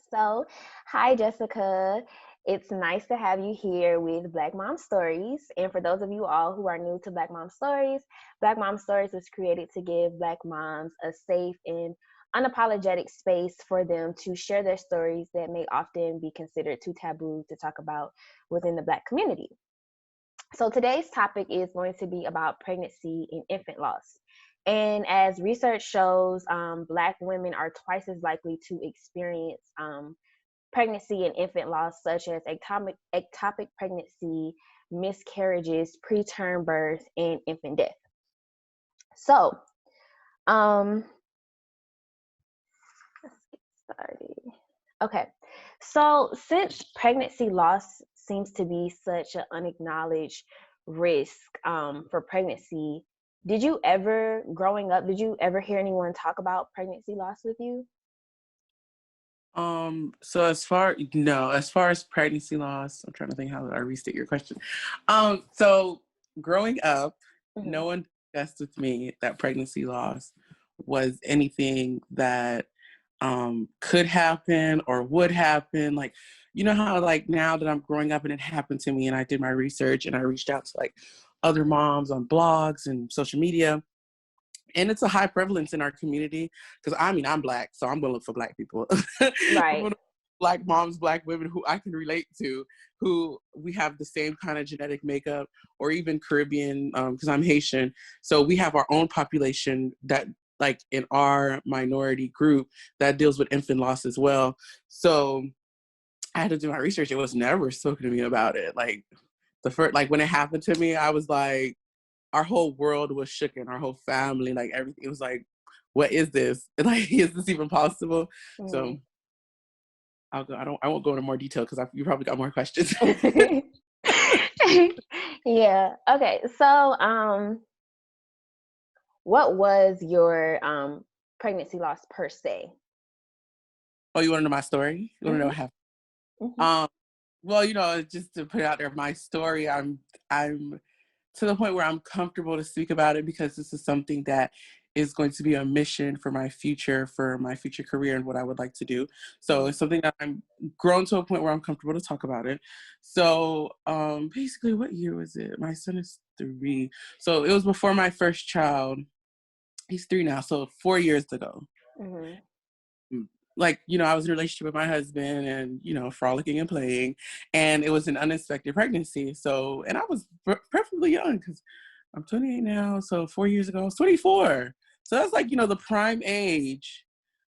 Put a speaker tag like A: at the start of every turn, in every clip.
A: So, hi, Jessica. It's nice to have you here with Black Mom Stories. And for those of you all who are new to Black Mom Stories was created to give Black moms a safe and unapologetic space for them to share their stories that may often be considered too taboo to talk about within the Black community. So today's topic is going to be about pregnancy and infant loss. And as research shows, Black women are twice as likely to experience pregnancy and infant loss, such as ectopic pregnancy, miscarriages, preterm birth, and infant death. So, um, let's get started. Okay, so since pregnancy loss seems to be such an unacknowledged risk for pregnancy, growing up, did you ever hear anyone talk about pregnancy loss with you?
B: So as far as pregnancy loss, I'm trying to think how I restate your question. So growing up,
A: Hmm.
B: no one discussed with me that pregnancy loss was anything that could happen or would happen. Like, you know how like now that I'm growing up and it happened to me and I did my research and I reached out to like other moms on blogs and social media, and it's a high prevalence in our community because I'm Black, so I'm gonna look for Black people. I'm
A: Right.
B: gonna look for Black moms, Black women who I can relate to, who we have the same kind of genetic makeup, or even Caribbean, because I'm Haitian. So we have our own population that, like in our minority group, that deals with infant loss as well. So I had to do my research. It was never spoken to me about it. Like the first, like when it happened to me, I was like, our whole world was shooken, our whole family, like everything. It was like, what is this? Like, is this even possible? So
A: Mm.
B: I'll go. I won't go into more detail because you probably got more questions.
A: Yeah. Okay. So, what was your pregnancy loss per se?
B: Oh, you want to know my story? You want to know
A: Hmm.
B: what happened?
A: Hmm.
B: Um, well, just to put it out there, my story, I'm to the point where I'm comfortable to speak about it because this is something that is going to be a mission for my future career and what I would like to do. So it's something that I'm grown to a point where I'm comfortable to talk about it. So basically, what year was it? My son is 3. So it was before my first child. He's 3 now, so 4 years ago.
A: Hmm.
B: Like, I was in a relationship with my husband and, frolicking and playing, and it was an unexpected pregnancy. So, and I was perfectly young because I'm 28 now. So 4 years ago, I was 24. So that's like, the prime age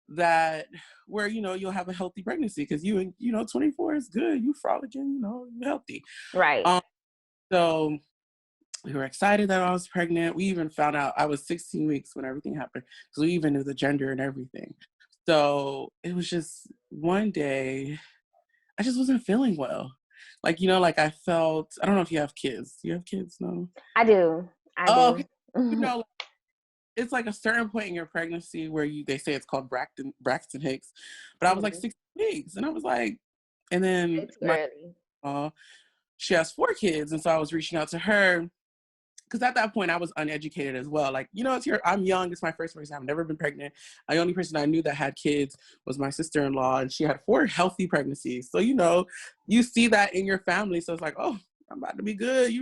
B: that where, you'll have a healthy pregnancy because 24 is good. You frolicking, you're healthy.
A: Right.
B: Um, so we were excited that I was pregnant. We even found out I was 16 weeks when everything happened because we even knew the gender and everything. So it was just one day, I just wasn't feeling well. Like, like I don't know if you have kids. Do you have kids? No.
A: I do. I
B: Oh, okay.
A: do. Hmm.
B: Like, it's like a certain point in your pregnancy where they say it's called Braxton Hicks. But I was like 16 weeks and I was like, and then
A: Way too
B: my,
A: early.
B: she has 4 kids. And so I was reaching out to her because at that point I was uneducated as well. Like, I'm young. It's my first person. I've never been pregnant. The only person I knew that had kids was my sister-in-law, and she had 4 healthy pregnancies. So, you see that in your family. So it's like, oh, I'm about to be good,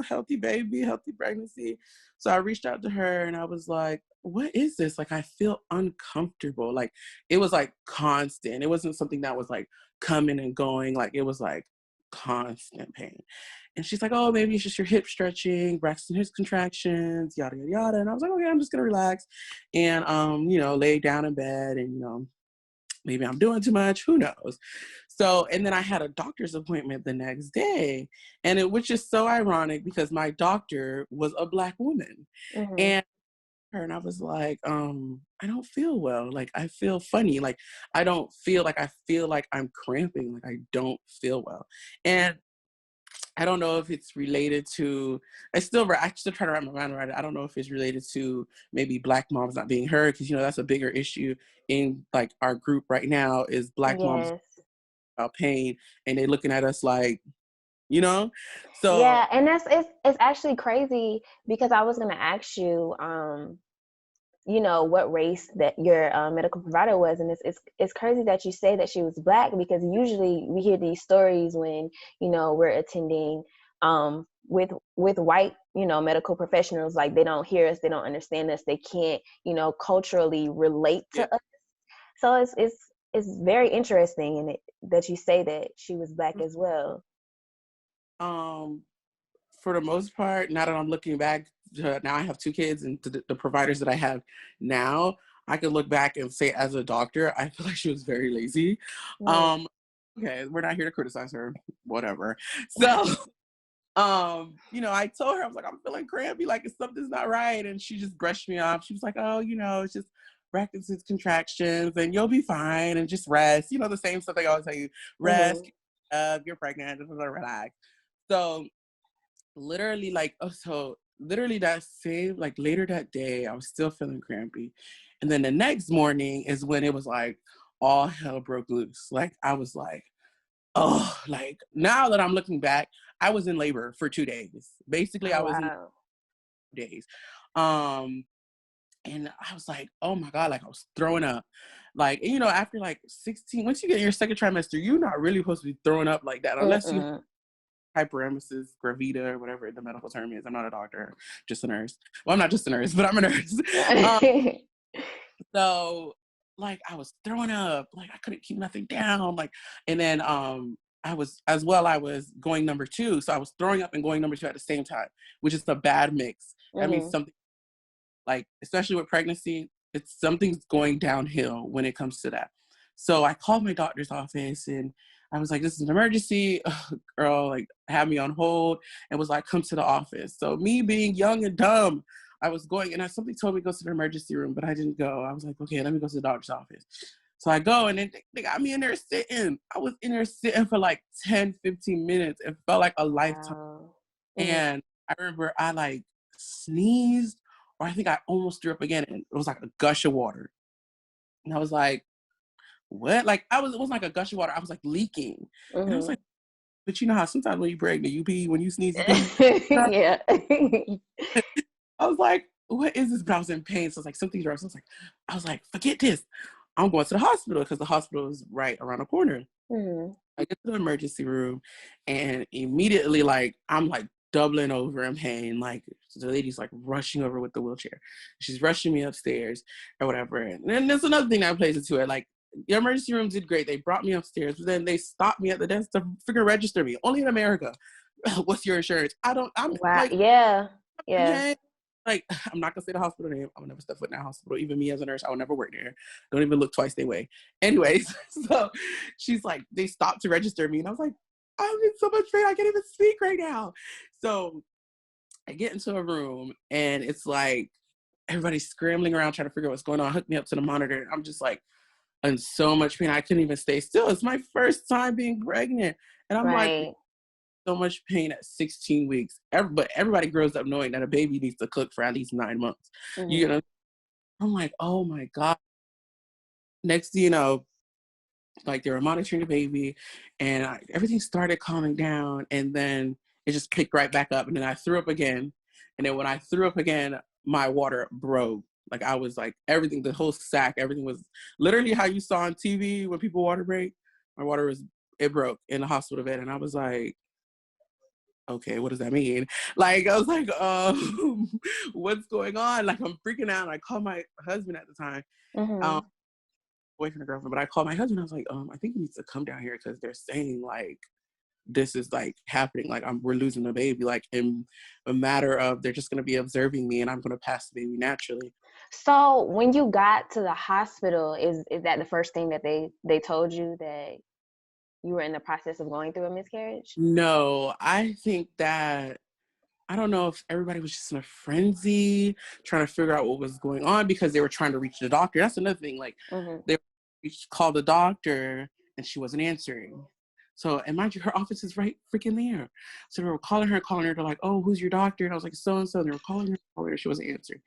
B: healthy baby, healthy pregnancy. So I reached out to her and I was like, what is this? Like, I feel uncomfortable. Like, it was like constant. It wasn't something that was like coming and going. Like, it was like constant pain. And she's like, oh, maybe it's just your hip stretching, Braxton Hicks contractions, yada, yada, yada. And I was like, okay, I'm just going to relax and, lay down in bed and, maybe I'm doing too much. Who knows? So, and then I had a doctor's appointment the next day, which is so ironic because my doctor was a Black woman.
A: Hmm.
B: And I was like, I don't feel well. Like, I feel funny. Like, I feel like I'm cramping. Like, I don't feel well. And I don't know if it's related to. I still try to wrap my mind around it. I don't know if it's related to maybe Black moms not being heard because that's a bigger issue in like our group right now is Black moms
A: Yes.
B: about pain and they looking at us like, you know. So
A: Yeah, and it's actually crazy because I was gonna ask you, you know, what race that your medical provider was. And it's crazy that you say that she was Black, because usually we hear these stories when, you know, we're attending with white, you know, medical professionals, like they don't hear us, they don't understand us, they can't, you know, culturally relate to
B: Yeah.
A: us. So it's very interesting, and that you say that she was Black as well.
B: Um, for the most part, now that I'm looking back, now I have two kids, and the providers that I have now, I can look back and say, as a doctor, I feel like she was very lazy.
A: Mm.
B: Um, okay, we're not here to criticize her, whatever. So, you know, I told her, I was like, I'm feeling crampy, like if something's not right, and she just brushed me off. She was like, oh, you know, it's just practices contractions, and you'll be fine, and just rest. You know, the same stuff they always tell you: rest,
A: Mhm.
B: you're pregnant, just relax. So literally like so literally that same like later that day I was still feeling crampy, and then the next morning is when it was like all hell broke loose. Like I was like, oh, like now that I'm looking back, I was in labor for 2 days. Basically I
A: Oh
B: was in
A: wow.
B: days. um and I was like, oh my god, like I was throwing up. Like, you know, after like 16, once you get in your second trimester, you're not really supposed to be throwing up like that unless you
A: Mm-mm.
B: hyperemesis gravida or whatever the medical term is. I'm not a doctor, just a nurse. Well, I'm not just a nurse, but I'm a nurse. um, so like I was throwing up, like I couldn't keep nothing down. Like, and then I was as well, I was going number two. So I was throwing up and going number two at the same time, which is a bad mix. That means
A: Mhm.
B: something, like especially with pregnancy, it's something's going downhill when it comes to that. So I called my doctor's office and I was like, this is an emergency. Ugh, girl, like had me on hold and was like, come to the office. So me being young and dumb, I was going, and somebody told me to go to the emergency room, but I didn't go. I was like, okay, let me go to the doctor's office. So I go, and then they got me in there sitting. I was in there sitting for like 10, 15 minutes. It felt like a lifetime.
A: Wow. Mhm.
B: And I remember I like sneezed, or I think I almost threw up again, and it was like a gush of water. And I was like, what? Like it wasn't like a gush of water. I was like leaking. And I was
A: Mhm.
B: like, but you know how sometimes when you're pregnant, you pee, when you sneeze, you pee.
A: Yeah.
B: I was like, what is this? But I was in pain. So I was like, something's wrong. So I was like, forget this. I'm going to the hospital because the hospital is right around the corner.
A: Mhm.
B: I get to the emergency room, and immediately, like, I'm like doubling over in pain. Like, the lady's like rushing over with the wheelchair. She's rushing me upstairs or whatever. And then there's another thing that plays into it. Like, the emergency room did great. They brought me upstairs, but then they stopped me at the desk to freaking register me. Only in America. What's your insurance? I'm
A: Wow.
B: like,
A: Yeah. Yeah.
B: okay. Like, I'm not gonna say the hospital name. I will never step foot in that hospital. Even me as a nurse, I will never work there. Don't even look twice their way. Anyways, so she's like, they stopped to register me, and I was like, I'm in so much pain, I can't even speak right now. So I get into a room, and it's like everybody's scrambling around trying to figure out what's going on. Hook me up to the monitor, and I'm just like in so much pain, I couldn't even stay still. It's my first time being pregnant, and I'm like,
A: Right.
B: so much pain at 16 weeks. But everybody grows up knowing that a baby needs to cook for at least 9 months. You
A: Mhm.
B: know, I'm like, oh my God. Next thing you know, like they were monitoring the baby, and everything started calming down, and then it just picked right back up. And then I threw up again. And then when I threw up again, my water broke. Like I was like, everything, the whole sack, everything was literally how you saw on TV when people water break. My water was, it broke in the hospital bed. And I was like, okay, what does that mean? Like, I was like, what's going on? Like, I'm freaking out. I called my husband at the time, um,
A: Mhm.
B: boyfriend or girlfriend, but I called my husband. I was like, I think he needs to come down here because they're saying like this is like happening. Like, we're losing the baby. Like, in a matter of they're just gonna be observing me, and I'm gonna pass the baby naturally.
A: So when you got to the hospital, is that the first thing that they told you, that you were in the process of going through a miscarriage?
B: No, I think that I don't know if everybody was just in a frenzy trying to figure out what was going on because they were trying to reach the doctor. That's another thing. Like
A: Mhm.
B: they called the doctor and she wasn't answering. So, and mind you, her office is right freaking there. So they were calling her. They're like, oh, who's your doctor? And I was like, so and so. And they were calling her. She wasn't answering.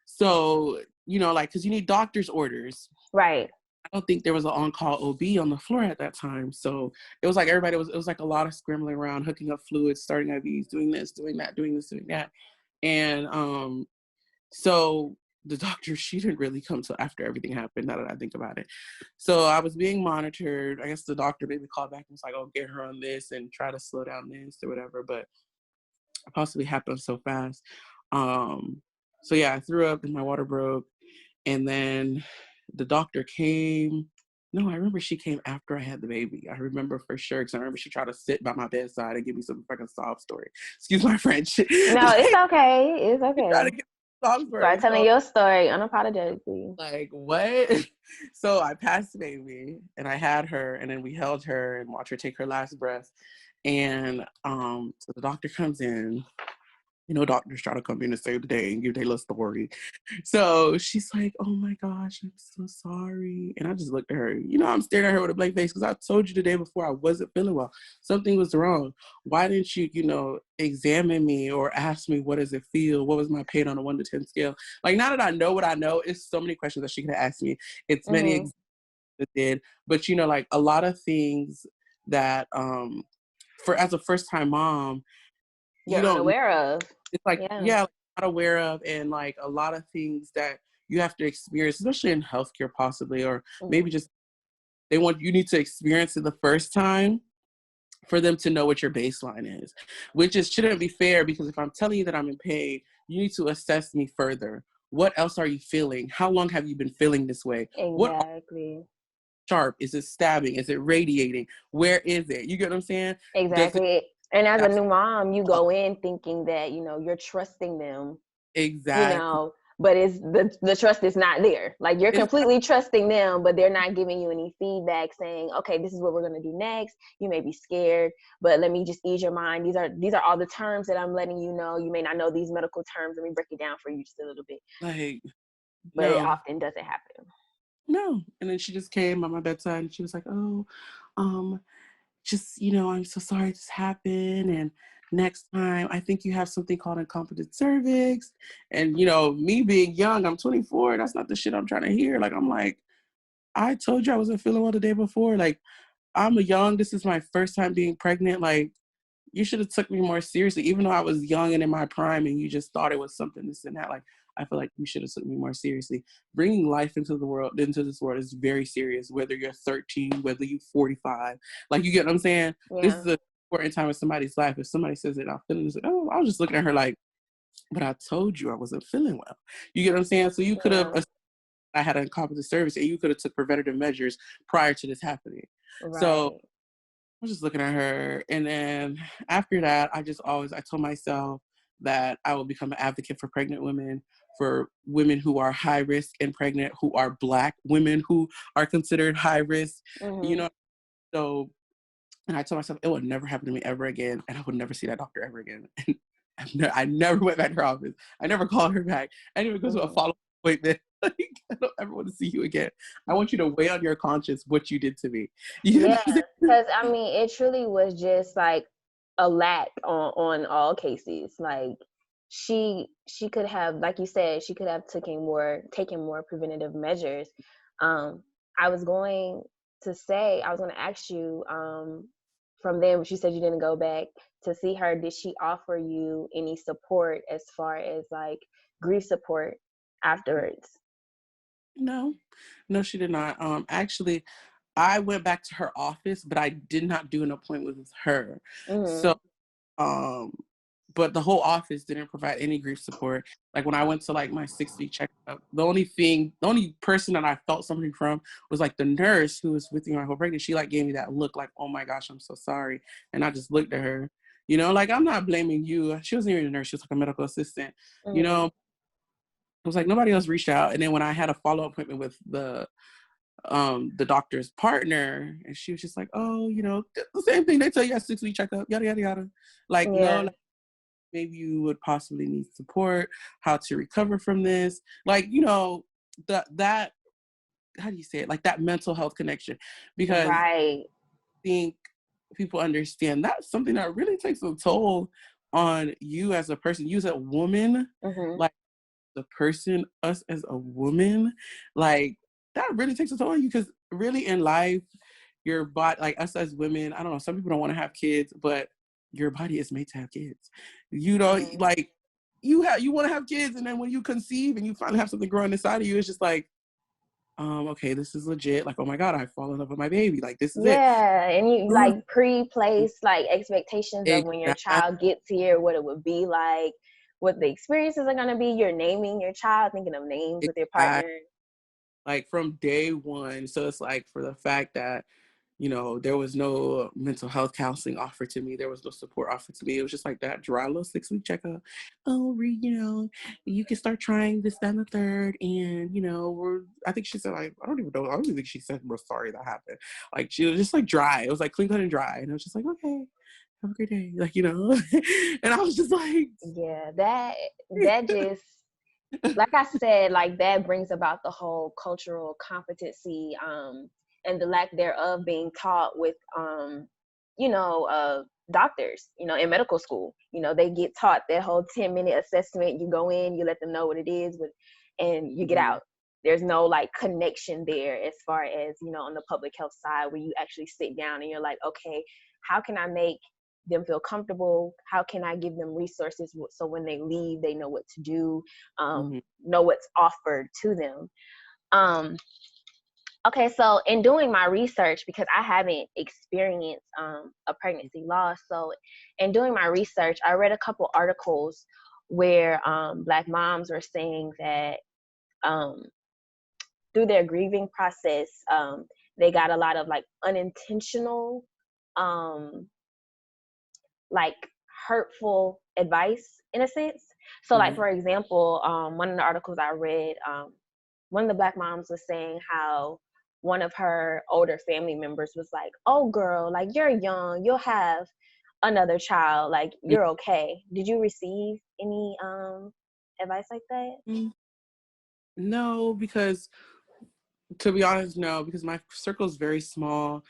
B: So, you know, like, because you need doctor's orders.
A: Right.
B: I don't think there was an on-call OB on the floor at that time. So it was like it was like a lot of scrambling around, hooking up fluids, starting IVs, doing this, doing that, doing this, doing that. And so the doctor, she didn't really come till after everything happened, now that I think about it. So I was being monitored. I guess the doctor maybe called back and was like, oh, get her on this and try to slow down this or whatever, but it possibly happened so fast. So yeah, I threw up and my water broke. And then the doctor came. No, I remember she came after I had the baby. I remember for sure because I remember she tried to sit by my bedside and give me some fucking sob story. Excuse my French.
A: No, it's okay. It's
B: She tried to
A: okay.
B: give me a sob
A: Start
B: story.
A: telling
B: So
A: your story unapologetically.
B: like what? So I passed the baby and I had her and then we held her and watched her take her last breath. And so the doctor comes in. You know, doctors try to come in and save the day and give their little story. So she's like, oh my gosh, I'm so sorry. And I just looked at her. You know, I'm staring at her with a blank face because I told you the day before I wasn't feeling well. Something was wrong. Why didn't you, you know, examine me or ask me, what does it feel? What was my pain on a 1 to 10 scale? Like, now that I know what I know, it's so many questions that she could have asked me. It's many
A: Mm-hmm.
B: examples that did. But, you know, like a lot of things that, for as a first time mom, you
A: You're
B: don't,
A: unaware of.
B: it's like,
A: Yeah.
B: yeah, like, not aware of, and like a lot of things that you have to experience, especially in healthcare, possibly, or maybe
A: Mm-hmm.
B: just you need to experience it the first time for them to know what your baseline is, which is shouldn't be fair because if I'm telling you that I'm in pain, you need to assess me further. What else are you feeling? How long have you been feeling this way? What
A: Exactly.
B: sharp? Is it stabbing? Is it radiating? Where is it? You get what I'm saying? Does it
A: Exactly. And as a
B: that's
A: new mom, you go in thinking that, you're trusting them,
B: exactly
A: but it's the trust is not there. Like you're
B: it's
A: completely trusting them, but they're not giving you any feedback saying, okay, this is what we're gonna do next. You may be scared, but let me just ease your mind. These are all the terms that I'm letting you know. You may not know these medical terms. Let me break it down for you just a little bit.
B: like
A: But it
B: no.
A: often doesn't happen.
B: No. And then she just came by my bedside and she was like, oh, um, just, you know, I'm so sorry this happened. And next time, I think you have something called incompetent cervix. And, you know, me being young, I'm 24. That's not the shit I'm trying to hear. Like, I'm like, I told you I wasn't feeling well the day before. Like, I'm young. This is my first time being pregnant. Like, you should have took me more seriously, even though I was young and in my prime and you just thought it was something this and that. Like, I feel like you should have took me more seriously. Bringing life into this world is very serious, whether you're 13, whether you're 45. Like, you get what I'm saying? This
A: Yeah.
B: is an important time in somebody's life. If somebody says that I'm feeling this, oh, I was just looking at her like, but I told you I wasn't feeling well. You get what I'm saying? So you could have,
A: Yeah.
B: I had a incompetent service and you could have took preventative measures prior to this happening. So
A: Right.
B: I was just looking at her. And then after that, I told myself that I will become an advocate for pregnant women, for women who are high risk and pregnant, who are Black women who are considered high risk, you
A: Mm-hmm.
B: know? So, and I told myself it would never happen to me ever again. And I would never see that doctor ever again. And I never went back to her office. I never called her back. I didn't even go to a
A: Mm-hmm.
B: follow-up appointment. Like, I don't ever want to see you again. I want you to weigh on your conscience what you did to me. You know
A: Yeah,
B: what I'm saying?
A: because I mean, it truly was just like a lack on all cases. Like she could have, like you said, she could have taken more preventative measures. Um, I was going I was going to ask you from them. She said you didn't go back to see her. Did she offer you any support as far as like grief support afterwards?
B: No, no, she did not. Actually, I went back to her office, but I did not do an appointment with her. So,
A: Mm-hmm.
B: um, but the whole office didn't provide any grief support. Like when I went to like my 6-week checkup, the only person that I felt something from was like the nurse who was with me my whole pregnancy. She like gave me that look like, oh my gosh, I'm so sorry. And I just looked at her, you know, like I'm not blaming you. She wasn't even a nurse. She was like a medical assistant, you
A: Mm-hmm.
B: know. It was like nobody else reached out. And then when I had a follow-up appointment with the doctor's partner, and she was just like, oh, you know, the same thing they tell you at 6-week checkup, yada yada yada. Like, no,
A: Yeah.
B: like, maybe you would possibly need support, how to recover from this, like, you know, that how do you say it, like that mental health connection, because
A: Right.
B: I think people understand that's something that really takes a toll on you as a person, you as a woman,
A: Mm-hmm.
B: like the person, us as a woman, like that really takes a toll on you because really in life, your body, like us as women, I don't know, some people don't want to have kids, but your body is made to have kids. You know,
A: Mm-hmm.
B: like you want to have kids, and then when you conceive and you finally have something growing inside of you, it's just like, okay, this is legit. Like, oh my God, I fall in love with my baby. Like, this is it.
A: Yeah, and you like pre-place like expectations of when your
B: Exactly.
A: child gets here, what it would be like, what the experiences are gonna be. You're naming your child, thinking of names with your partner.
B: Like from day one. So it's like, for the fact that, there was no mental health counseling offered to me. There was no support offered to me. It was just like that dry little 6-week checkup. Oh, you can start trying this, that, and the third. And, I think she said, like, I don't even know. I don't even think she said we're sorry that happened. Like, she was just like dry. It was like clean cut and dry. And it was just like, okay, have a great day. Like, and I was just like,
A: Yeah, that just, like I said, like that brings about the whole cultural competency and the lack thereof being taught with you know doctors, in medical school. They get taught that whole 10-minute assessment. You go in, you let them know what it is, and you get
B: mm-hmm,
A: out. There's no like connection there as far as, on the public health side, where you actually sit down and you're like, okay, how can I make them feel comfortable? How can I give them resources so when they leave, they know what to do,
B: mm-hmm,
A: know what's offered to them? Um, okay, so in doing my research, because I haven't experienced a pregnancy loss, so in doing my research, I read a couple articles where Black moms were saying that um, through their grieving process, they got a lot of like unintentional um, like hurtful advice in a sense. So like,
B: mm-hmm,
A: for example, one of the articles I read, one of the Black moms was saying how one of her older family members was like, oh girl, like you're young, you'll have another child, like you're okay. Did you receive any advice like that?
B: mm-hmm. No, because to be honest, no, because my circle is very small.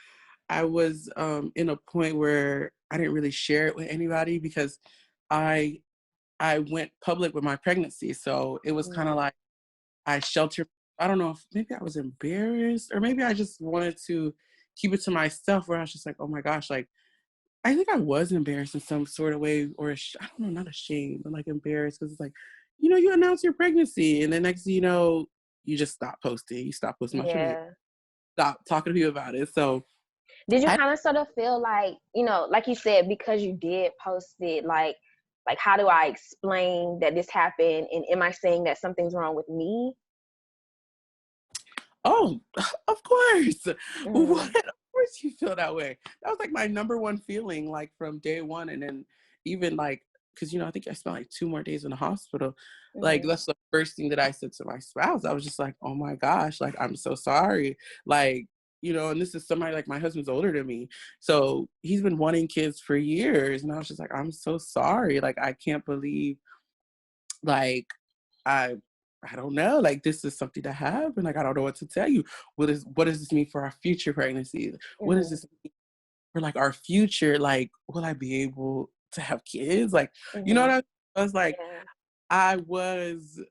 B: I was in a point where I didn't really share it with anybody because I I went public with my pregnancy. So it was kind of
A: Mm,
B: like I sheltered. I don't know if maybe I was embarrassed or maybe I just wanted to keep it to myself, where I was just like, oh my gosh, like I think I was embarrassed in some sort of way, or I don't know, not ashamed, but like embarrassed, because it's like, you announce your pregnancy, and then next thing you know, you just stop posting. You stop posting about your baby.
A: yeah.
B: Stop talking to people about it. So
A: Did you
B: I
A: kind of sort of feel like, like you said, because you did post it, like how do I explain that this happened, and am I saying that something's wrong with me?
B: Oh, of course.
A: Mm-hmm.
B: What? Of course you feel that way. That was like my number one feeling, like from day one. And then even like, because, I think I spent like 2 more days in the hospital. Like,
A: Mm-hmm.
B: that's the first thing that I said to my spouse. I was just like, oh my gosh, like, I'm so sorry. Like, and this is somebody, like, my husband's older than me. So he's been wanting kids for years. And I was just like, I'm so sorry. Like, I can't believe, like, I I don't know. Like, this is something that happened. Like, I don't know what to tell you. What does this mean for our future pregnancy? What does
A: Mm-hmm.
B: this mean for like our future? Like, will I be able to have kids? Like, you know
A: Mm-hmm.
B: what I was like,
A: Yeah.
B: I was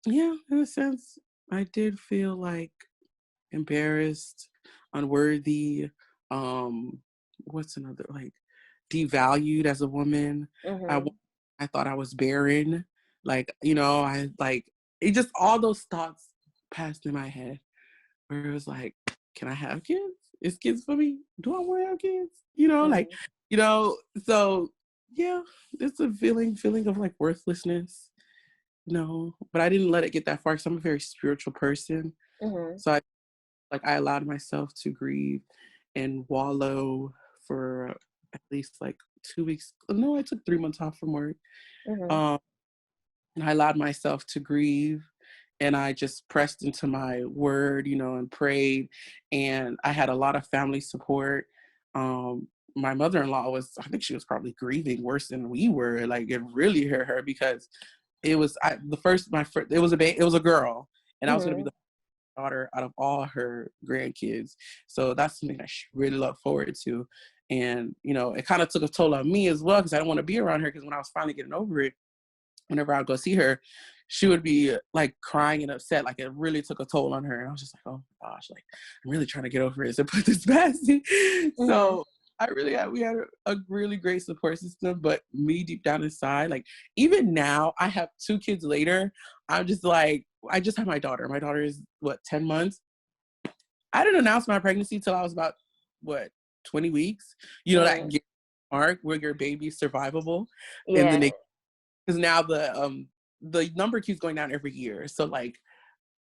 B: yeah, in a sense, I did feel like embarrassed, unworthy, um, what's another, like, devalued as a woman. I
A: Mm-hmm.
B: I thought I was barren. Like, I like it, just all those thoughts passed in my head, where it was like, can I have kids? Is kids for me? Do I want to have kids? Like,
A: Mm-hmm.
B: so yeah, it's a feeling of like worthlessness. No, but I didn't let it get that far because I'm a very spiritual person.
A: Mm-hmm.
B: So I allowed myself to grieve and wallow for at least like 2 weeks. No, I took 3 months off from work.
A: Mm-hmm.
B: Um, and I allowed myself to grieve, and I just pressed into my word, and prayed. And I had a lot of family support. My mother-in-law I think she was probably grieving worse than we were. Like, it really hurt her because it was it was it was a girl, and I was going to be
A: Mm-hmm.
B: the daughter out of all her grandkids. So that's something I really look forward to. And, it kind of took a toll on me as well, because I don't want to be around her, because when I was finally getting over it, whenever I'd go see her, she would be like crying and upset. Like, it really took a toll on her. And I was just like, oh my gosh, like, I'm really trying to get over it and put this past me.
A: Mm-hmm.
B: So we had a really great support system, but me deep down inside, like even now, I have 2 kids later, I'm just like, I just have my daughter. My daughter is what, 10 months? I didn't announce my pregnancy till I was about what, 20 weeks. You know, that
A: Mm.
B: mark where your baby's survivable in the
A: Yeah.
B: because now the number keeps going down every year. So like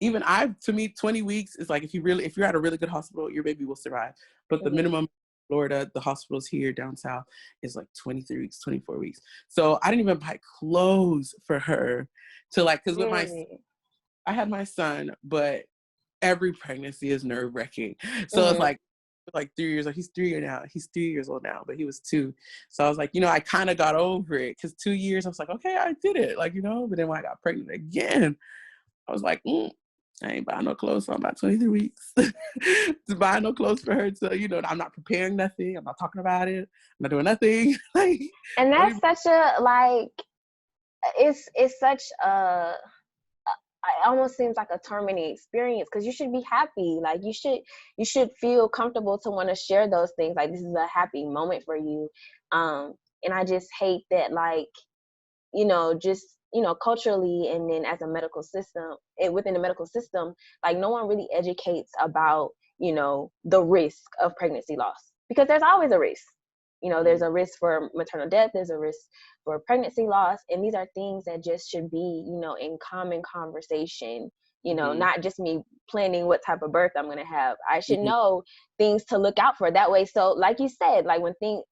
B: even to me, 20 weeks is like if you're at a really good hospital, your baby will survive. But the
A: Mm-hmm.
B: minimum in Florida, the hospitals here down south is like 23 weeks, 24 weeks. So I didn't even buy clothes for her to like, because with
A: Really?
B: I had my son, but every pregnancy is nerve wracking. So it's
A: Mm-hmm.
B: like 3 years, like he's 3 years old now, but he was 2. So I was like, you know, I kind of got over it because 2 years, I was like, okay, I did it. Like, you know, but then when I got pregnant again, I was like, I ain't buying no clothes for about 23 weeks to buy no clothes for her. So, you know, I'm not preparing nothing. I'm not talking about it. I'm not doing nothing. Like,
A: And
B: don't
A: that's
B: even,
A: such a like it's such a it almost seems like a terminating experience because you should be happy. Like you should feel comfortable to want to share those things. Like this is a happy moment for you. And I just hate that like just culturally and then as a medical system within the medical system, like no one really educates about the risk of pregnancy loss because there's always a risk. There's a risk for maternal death, there's a risk for pregnancy loss, and these are things that just should be in common conversation.
B: mm-hmm,
A: Not just me planning what type of birth I'm going to have. I should
B: mm-hmm,
A: know things to look out for that way. So like you said, like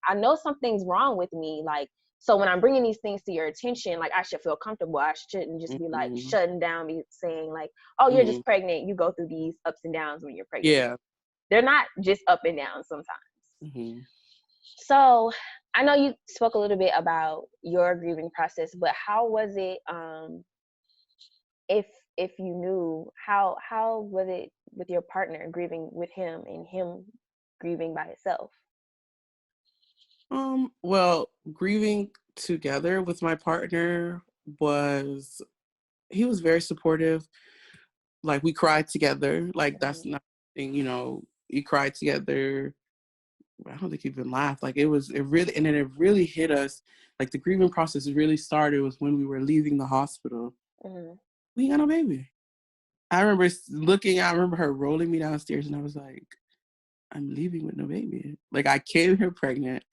A: I know something's wrong with me, like so when I'm bringing these things to your attention, like I should feel comfortable. I shouldn't just be like
B: mm-hmm,
A: shutting down, be saying like, "Oh, you're
B: mm-hmm.
A: just pregnant. You go through these ups and downs when you're pregnant."
B: Yeah.
A: They're not just up and down sometimes.
B: Mm-hmm.
A: So I know you spoke a little bit about your grieving process, but how was it? If if you knew, how was it with your partner grieving with him and him grieving by himself?
B: Well, grieving together with my partner he was very supportive. Like we cried together. Like that's
A: Mm-hmm.
B: not, we cried together. I don't think he even laughed. Like and then it really hit us. Like the grieving process really started was when we were leaving the hospital.
A: Mm-hmm.
B: We ain't got no baby. I remember her rolling me downstairs and I was like, I'm leaving with no baby. Like I came here pregnant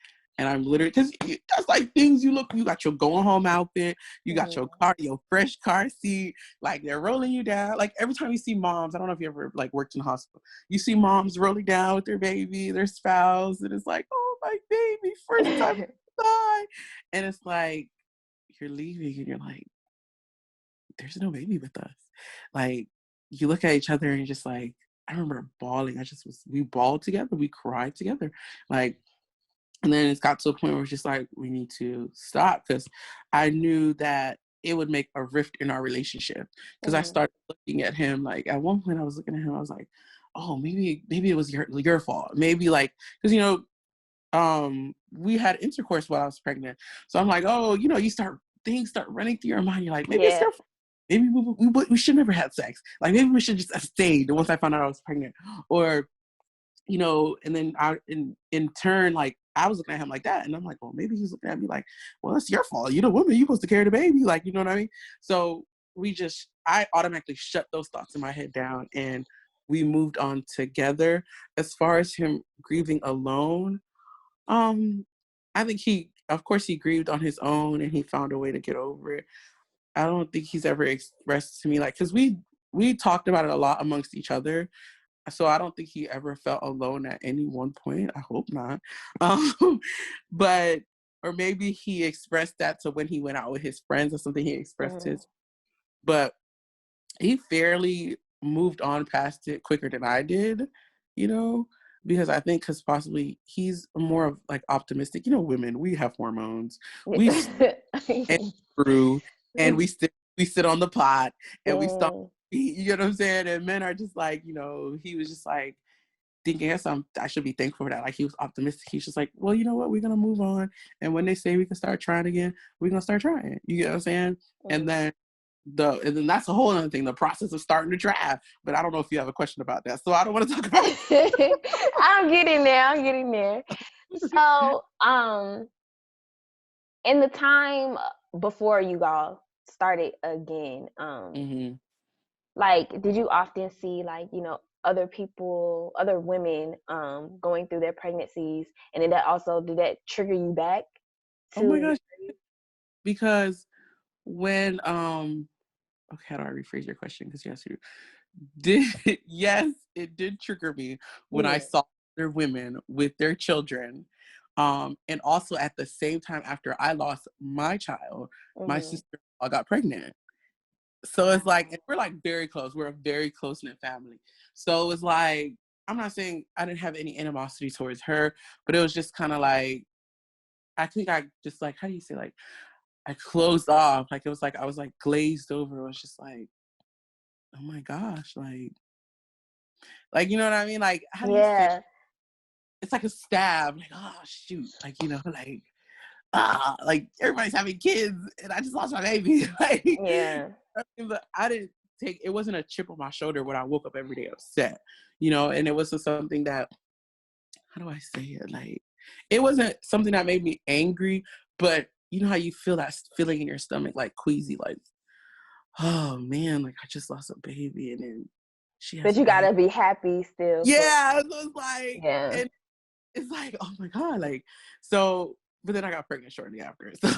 B: and I'm literally, because that's like things you got your going home outfit, you got
A: Mm-hmm.
B: your fresh car seat, like they're rolling you down. Like every time you see moms, I don't know if you ever like worked in the hospital, you see moms rolling down with their baby, their spouse, and it's like, oh my baby, first time die. And it's like, you're leaving and you're like, there's no baby with us. Like you look at each other and you're just like, I remember bawling. We bawled together. We cried together. Like, and then it's got to a point where it's just like, we need to stop because I knew that it would make a rift in our relationship. Because I
A: Mm-hmm.
B: started looking at him, like at one point I was looking at him, I was like, oh, maybe it was your fault. Maybe like, because we had intercourse while I was pregnant. So I'm like, oh, things start running through your mind. You're like, maybe it's
A: Yeah.
B: their fault. Maybe we should never have sex. Like maybe we should just have stayed once I found out I was pregnant. Or, and then in turn, like I was looking at him like that. And I'm like, well, maybe he's looking at me like, well, it's your fault. You're the woman, you're supposed to carry the baby. Like, you know what I mean? So I automatically shut those thoughts in my head down and we moved on together. As far as him grieving alone, I think of course he grieved on his own and he found a way to get over it. I don't think he's ever expressed to me like, because we talked about it a lot amongst each other. So I don't think he ever felt alone at any one point. I hope not. Um, but, or maybe he expressed that to when he went out with his friends or something, he expressed
A: Mm-hmm.
B: his, but he fairly moved on past it quicker than I did, you know, because I think because possibly he's more of like optimistic. Women, we have hormones. We and through and we sit on the pot and we start,
A: Mm.
B: you know what I'm saying? And men are just like, he was just like thinking I should be thankful for that. Like he was optimistic. He's just like, well, you know what? We're gonna move on. And when they say we can start trying again, we're gonna start trying. You get what I'm saying? And
A: Mm.
B: then that's a whole other thing, the process of starting to try. But I don't know if you have a question about that. So I don't want to talk about it.
A: I'm getting there. I'm getting there. So, in the time before you all started again,
B: Mm-hmm.
A: like, did you often see, like, other people, other women, going through their pregnancies, and did that trigger you back
B: Oh my
A: to?
B: gosh, because when okay, how do I rephrase your question? Because yes, you did. Yes, it did trigger me when I
A: Yeah.
B: saw other women with their children. And also at the same time, after I lost my child, my
A: Mhm.
B: sister got pregnant. So it's like, and we're like very close. We're a very close knit family. So it was like, I'm not saying I didn't have any animosity towards her, but it was just kind of like, I think I just like, how do you say, like, I closed off. Like, it was like, I was like glazed over. It was just like, oh my gosh, like, you know what I mean? Like, how do you feel?
A: Yeah.
B: It's like a stab, like, oh shoot, like, like, like everybody's having kids and I just lost my baby. Like,
A: Yeah.
B: but I didn't take, it wasn't a chip on my shoulder when I woke up every day upset, and it was something that, how do I say it? Like, it wasn't something that made me angry, but you know how you feel that feeling in your stomach, like queasy, like, oh man, like I just lost a baby and then she has
A: But
B: a
A: you
B: baby.
A: gotta be happy still for.
B: Yeah, it was like,
A: Yeah.
B: and it's like, oh my God, like, so, but then I got pregnant shortly after. So,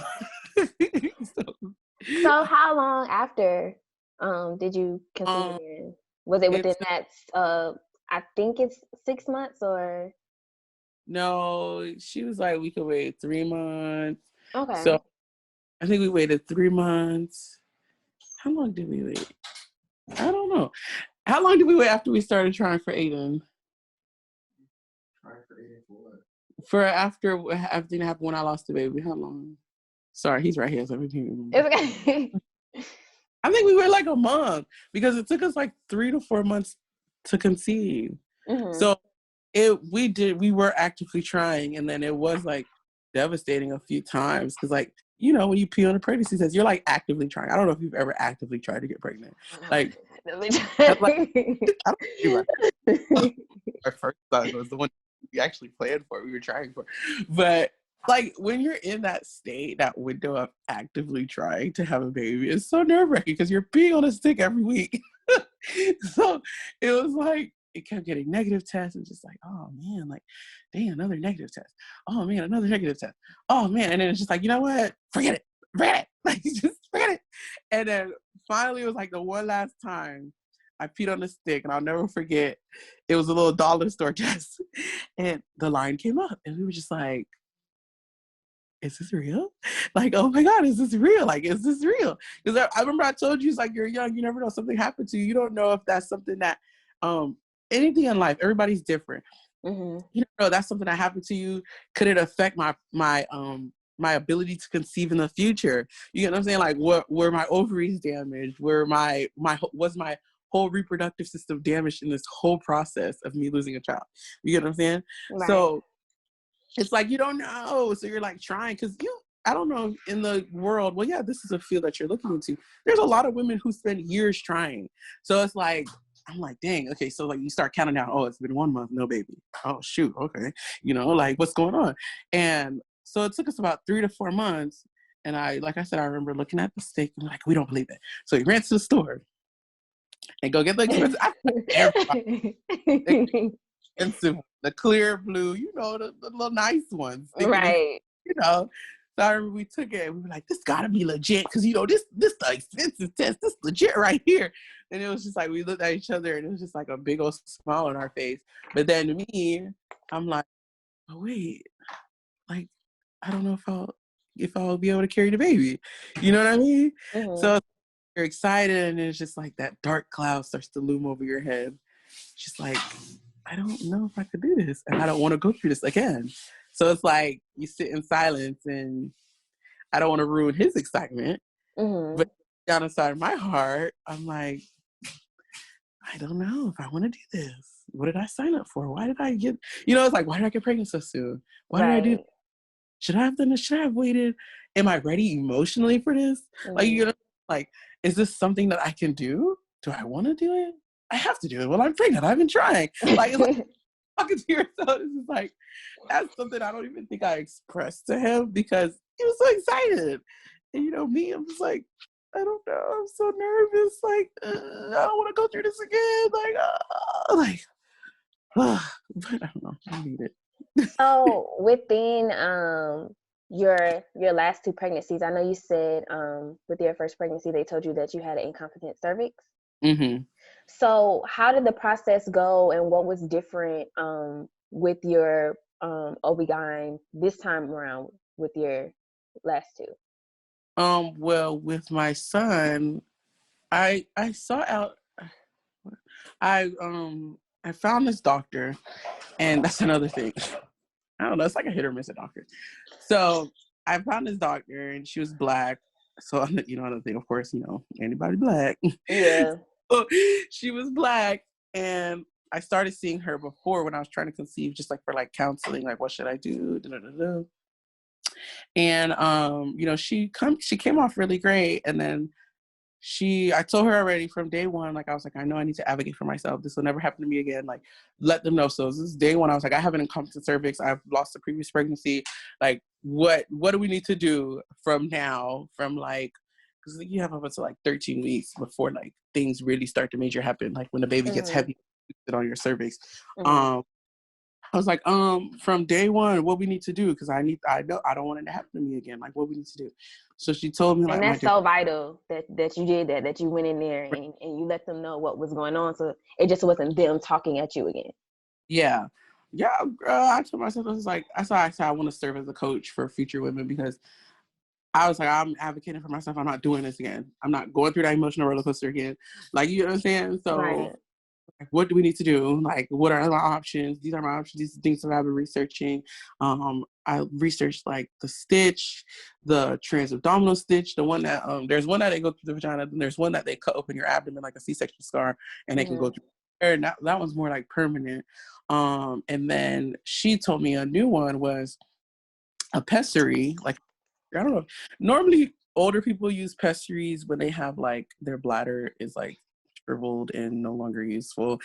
B: so
A: So how long after did you conceive
B: um,
A: again? Was it within
B: it's
A: that I think it's 6 months or?
B: no, she was like, we could wait 3 months.
A: Okay.
B: So I think we waited 3 months. How long did we wait? I don't know. How long did we wait after we started trying for Aiden?
C: Trying for Aiden for what?
B: For after everything happened when I lost the baby. How long? Sorry, he's right here, so everything remember.
A: It's okay.
B: I think we were like a month because it took us like 3 to 4 months to conceive.
A: Mm-hmm.
B: So we were actively trying, and then it was like devastating a few times because, like, when you pee on a pregnancy test, you're like actively trying. I don't know if you've ever actively tried to get pregnant. Like, that's like, I don't think about that. Our first son was the one we actually planned for, we were trying for. But like when you're in that state, that window of actively trying to have a baby, it's so nerve-wracking because you're peeing on a stick every week. So it was like it kept getting negative tests and just like, oh man, like, dang, another negative test. Oh man, another negative test. Oh man. And then it's just like, you know what? Forget it. Forget it. Like, just forget it. And then finally it was like the one last time I peed on a stick, and I'll never forget. It was a little dollar store test, and the line came up, and we were just like, "Is this real? Like, oh my God, is this real? Like, is this real?" Because I remember I told you, it's like you're young, you never know, something happened to you. You don't know if that's something that, anything in life, everybody's different.
A: Mm-hmm.
B: You don't know that's something that happened to you. Could it affect my ability to conceive in the future? You know what I'm saying? Like, what were my ovaries damaged? Were was my whole reproductive system damaged in this whole process of me losing a child? You get what I'm saying?
A: Right.
B: So it's like you don't know. So you're like trying because I don't know in the world. Well, yeah, this is a field that you're looking into. There's a lot of women who spend years trying. So it's like I'm like, dang, okay. So like you start counting down. Oh, it's been 1 month, no baby. Oh shoot, okay. Like what's going on? And so it took us about 3 to 4 months. And like I said, I remember looking at the steak and like, we don't believe it. So we ran to the store and go get the expensive. Expensive, the clear blue, the little nice ones, thinking it's,
A: Right.
B: you know. So I remember we took it and we were like, this gotta be legit, because this the expensive test, this legit right here. And it was just like we looked at each other and it was just like a big old smile on our face. But then to me, I'm like, oh wait, like I don't know if I'll be able to carry the baby. You know what I mean?
A: Mm-hmm.
B: So you're excited and it's just like that dark cloud starts to loom over your head. Just like, I don't know if I could do this, and I don't want to go through this again. So it's like you sit in silence, and I don't want to ruin his excitement.
A: Mm-hmm.
B: But down inside my heart, I'm like, I don't know if I want to do this. What did I sign up for? Why did I get? It's like, why did I get pregnant so soon? Why did I do?
A: Right.
B: Should I have done this? Should I have waited? Am I ready emotionally for this? Like,
A: Mm-hmm.
B: like, is this something that I can do? Do I want to do it? I have to do it. Well, I'm pregnant. I've been trying. Like, it's like talking to yourself. This is like, that's something I don't even think I expressed to him because he was so excited. And me, I'm just like, I don't know. I'm so nervous. Like, I don't want to go through this again. But I don't know. I need it.
A: So within your last two pregnancies, I know you said with your first pregnancy they told you that you had an incompetent cervix.
B: Mm-hmm.
A: So how did the process go, and what was different with your OB-GYN this time around with your last two?
B: Well, with my son, I saw out. I I found this doctor, and that's another thing. I don't know. It's like a hit or miss at doctors. So I found this doctor, and she was Black. So another thing, of course, anybody Black.
A: Yeah.
B: So she was Black, and I started seeing her before when I was trying to conceive, just like for like counseling, like what should I do? Da, da, da, da. And she came off really great, and then I told her already from day one, like, I was like, I know I need to advocate for myself. This will never happen to me again. Like, let them know. So this is day one. I was like, I have an incompetent cervix. I've lost a previous pregnancy. Like, what do we need to do from now? From like, because you have up until like 13 weeks before like things really start to major happen. Like when the baby gets heavy on your cervix. I was like, from day one, what we need to do, because I know I don't want it to happen to me again. Like, what we need to do. So she told me, like,
A: And that's so vital that you did that you went in there and you let them know what was going on, so it just wasn't them talking at you again.
B: Yeah, girl. I told myself, I was like, I said I want to serve as a coach for future women, because I was like, I'm advocating for myself. I'm not doing this again. I'm not going through that emotional roller coaster again. Like, you know what I'm saying? So.
A: Right.
B: What do we need to do? Like, what are my options? These are my options. These are things that I've been researching. I researched like the stitch, the transabdominal stitch, the one that there's one that they go through the vagina, and there's one that they cut open your abdomen like a C-section scar, and they can go through there. And that one's more like permanent. And then she told me a new one was a pessary. Like, I don't know. Normally, older people use pessaries when they have like their bladder is like shriveled and no longer useful.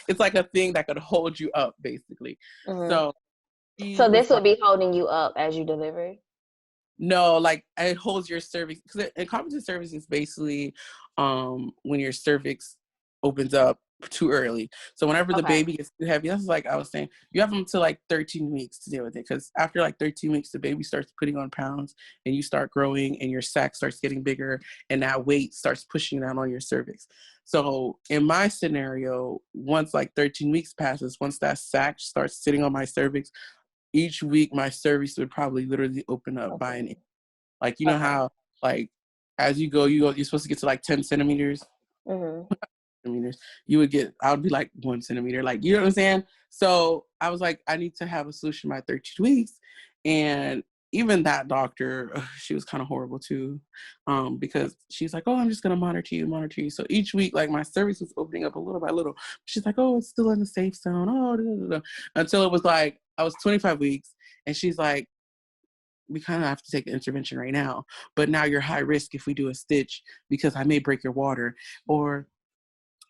B: It's like a thing that could hold you up, basically. So he
A: So
B: was
A: this would
B: like,
A: be holding you up as you deliver?
B: no, like it holds your cervix, because incompetent cervix is basically when your cervix opens up too early. So whenever the baby gets too heavy, that's like I was saying, you have them to like 13 weeks to deal with it, because after like 13 weeks, the baby starts putting on pounds and you start growing and your sac starts getting bigger, and that weight starts pushing down on your cervix. So in my scenario, once like 13 weeks passes, once that sac starts sitting on my cervix, each week my cervix would probably literally open up by an inch. Like, you know how like as you go, you're supposed to get to like 10 centimeters. Centimeters. I would be like 1 centimeter. Like, you know what I'm saying? So I was like, I need to have a solution by 13 weeks. And even that doctor, she was kind of horrible too, because she's like, oh, I'm just gonna monitor you. So each week, like my cervix was opening up a little by little. She's like, oh, it's still in the safe zone. Oh, da, da, da. Until it was like I was 25 weeks, and she's like, we kind of have to take an intervention right now, but now you're high risk if we do a stitch, because I may break your water, or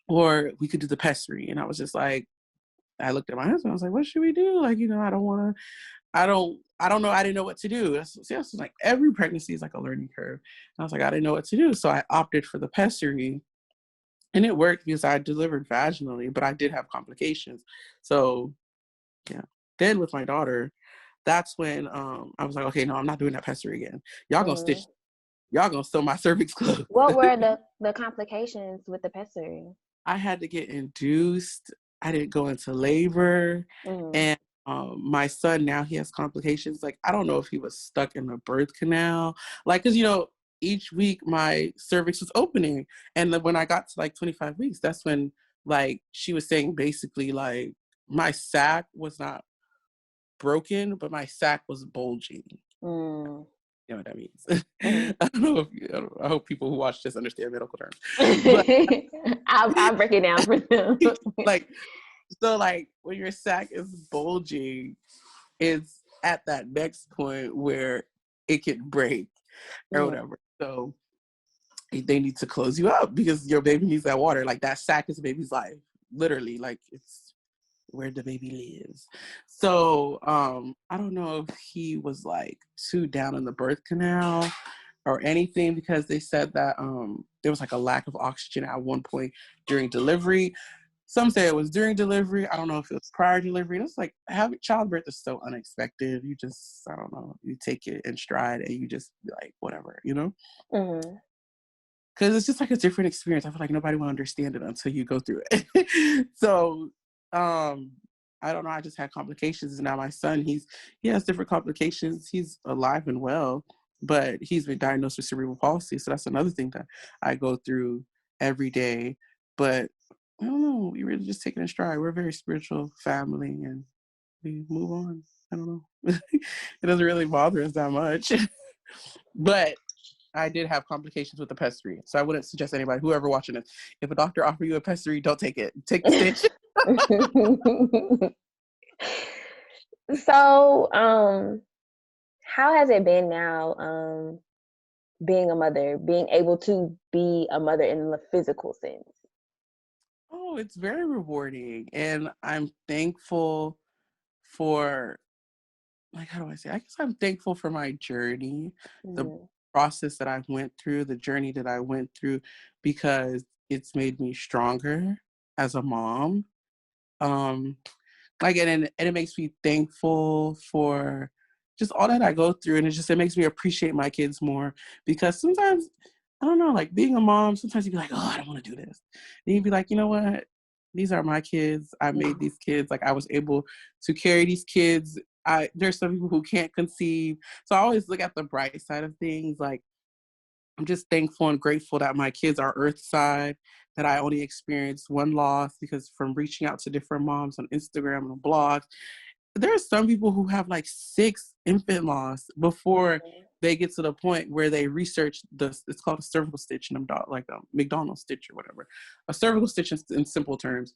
B: we could do the pessary. And I was just like, I looked at my husband. I was like, what should we do? Like, I don't want to. I don't know. I didn't know what to do. See, that's like every pregnancy is like a learning curve. And I was like, I didn't know what to do. So I opted for the pessary, and it worked because I delivered vaginally, but I did have complications. So yeah. Then with my daughter, that's when I was like, okay, no, I'm not doing that pessary again. Y'all gonna sew my cervix closed.
A: What were the complications with the pessary?
B: I had to get induced. I didn't go into labor. And my son, now he has complications. Like, I don't know if he was stuck in the birth canal. Like, because, each week my cervix was opening. And then when I got to like 25 weeks, that's when like she was saying basically like my sac was not broken, but my sac was bulging. You know what that means? I don't know I hope people who watch this understand medical terms. But
A: I'll break it down for them.
B: like, so like when your sac is bulging, it's at that next point where it can break or whatever. So they need to close you up because your baby needs that water. Like, that sac is the baby's life. Literally, like, where the baby lives. So I don't know if he was like too down in the birth canal or anything, because they said that there was like a lack of oxygen at one point during delivery. Some say it was during delivery. I don't know if it was prior delivery. And it's like, having childbirth is so unexpected. You just, I don't know, you take it in stride and you just be like, whatever, you know?
A: Mm-hmm.
B: Because it's just like a different experience. I feel like nobody will understand it until you go through it. So I don't know, I just had complications, and now my son, he has different complications. He's alive and well, but he's been diagnosed with cerebral palsy. So that's another thing that I go through every day. But I don't know, we really just take it in stride. We're a very spiritual family, and we move on. I don't know. It doesn't really bother us that much. But I did have complications with the pessary. So I wouldn't suggest anybody, whoever watching this, if a doctor offers you a pessary, don't take it. Take the stitch.
A: So, how has it been now, being a mother, being able to be a mother in the physical sense?
B: Oh, it's very rewarding. And I'm thankful for, like, how do I say? I guess I'm thankful for my journey, the
A: Mm-hmm.
B: process that I went through, the journey that I went through, because it's made me stronger as a mom. Um, like, and it makes me thankful for just all that I go through, and it makes me appreciate my kids more, because sometimes, I don't know, like, being a mom, sometimes you'd be like, oh, I don't want to do this, and you'd be like, you know what, these are my kids, I made these kids, like, I was able to carry these kids. There's some people who can't conceive, so I always look at the bright side of things. Like, I'm just thankful and grateful that my kids are earthside, that I only experienced one loss, because from reaching out to different moms on Instagram and on blogs, there are some people who have like 6 infant loss before they get to the point where they research it's called a cervical stitch, and like a McDonald's stitch or whatever. A cervical stitch, in simple terms,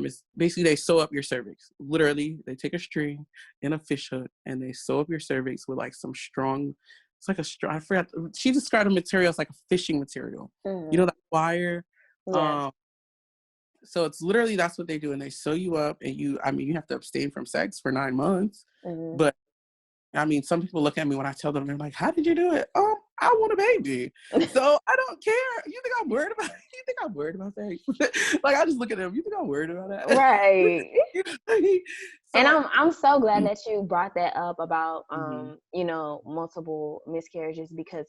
B: is basically they sew up your cervix. Literally, they take a string and a fish hook and they sew up your cervix with like some strong, it's like a strong, I forgot, she described the material as like a fishing material. You know,
A: Mm-hmm.
B: that wire?
A: Yeah.
B: Um, so it's literally, that's what they do. And they sew you up, and you have to abstain from sex for 9 months.
A: Mm-hmm.
B: But I mean, some people look at me when I tell them, they're like, how did you do it? Oh, I want a baby. So I don't care. You think I'm worried about you think I'm worried about that? Like, I just look at them, you think I'm worried about that?
A: Right. And
B: So
A: I'm so glad that you brought that up about
B: mhm.
A: multiple miscarriages, because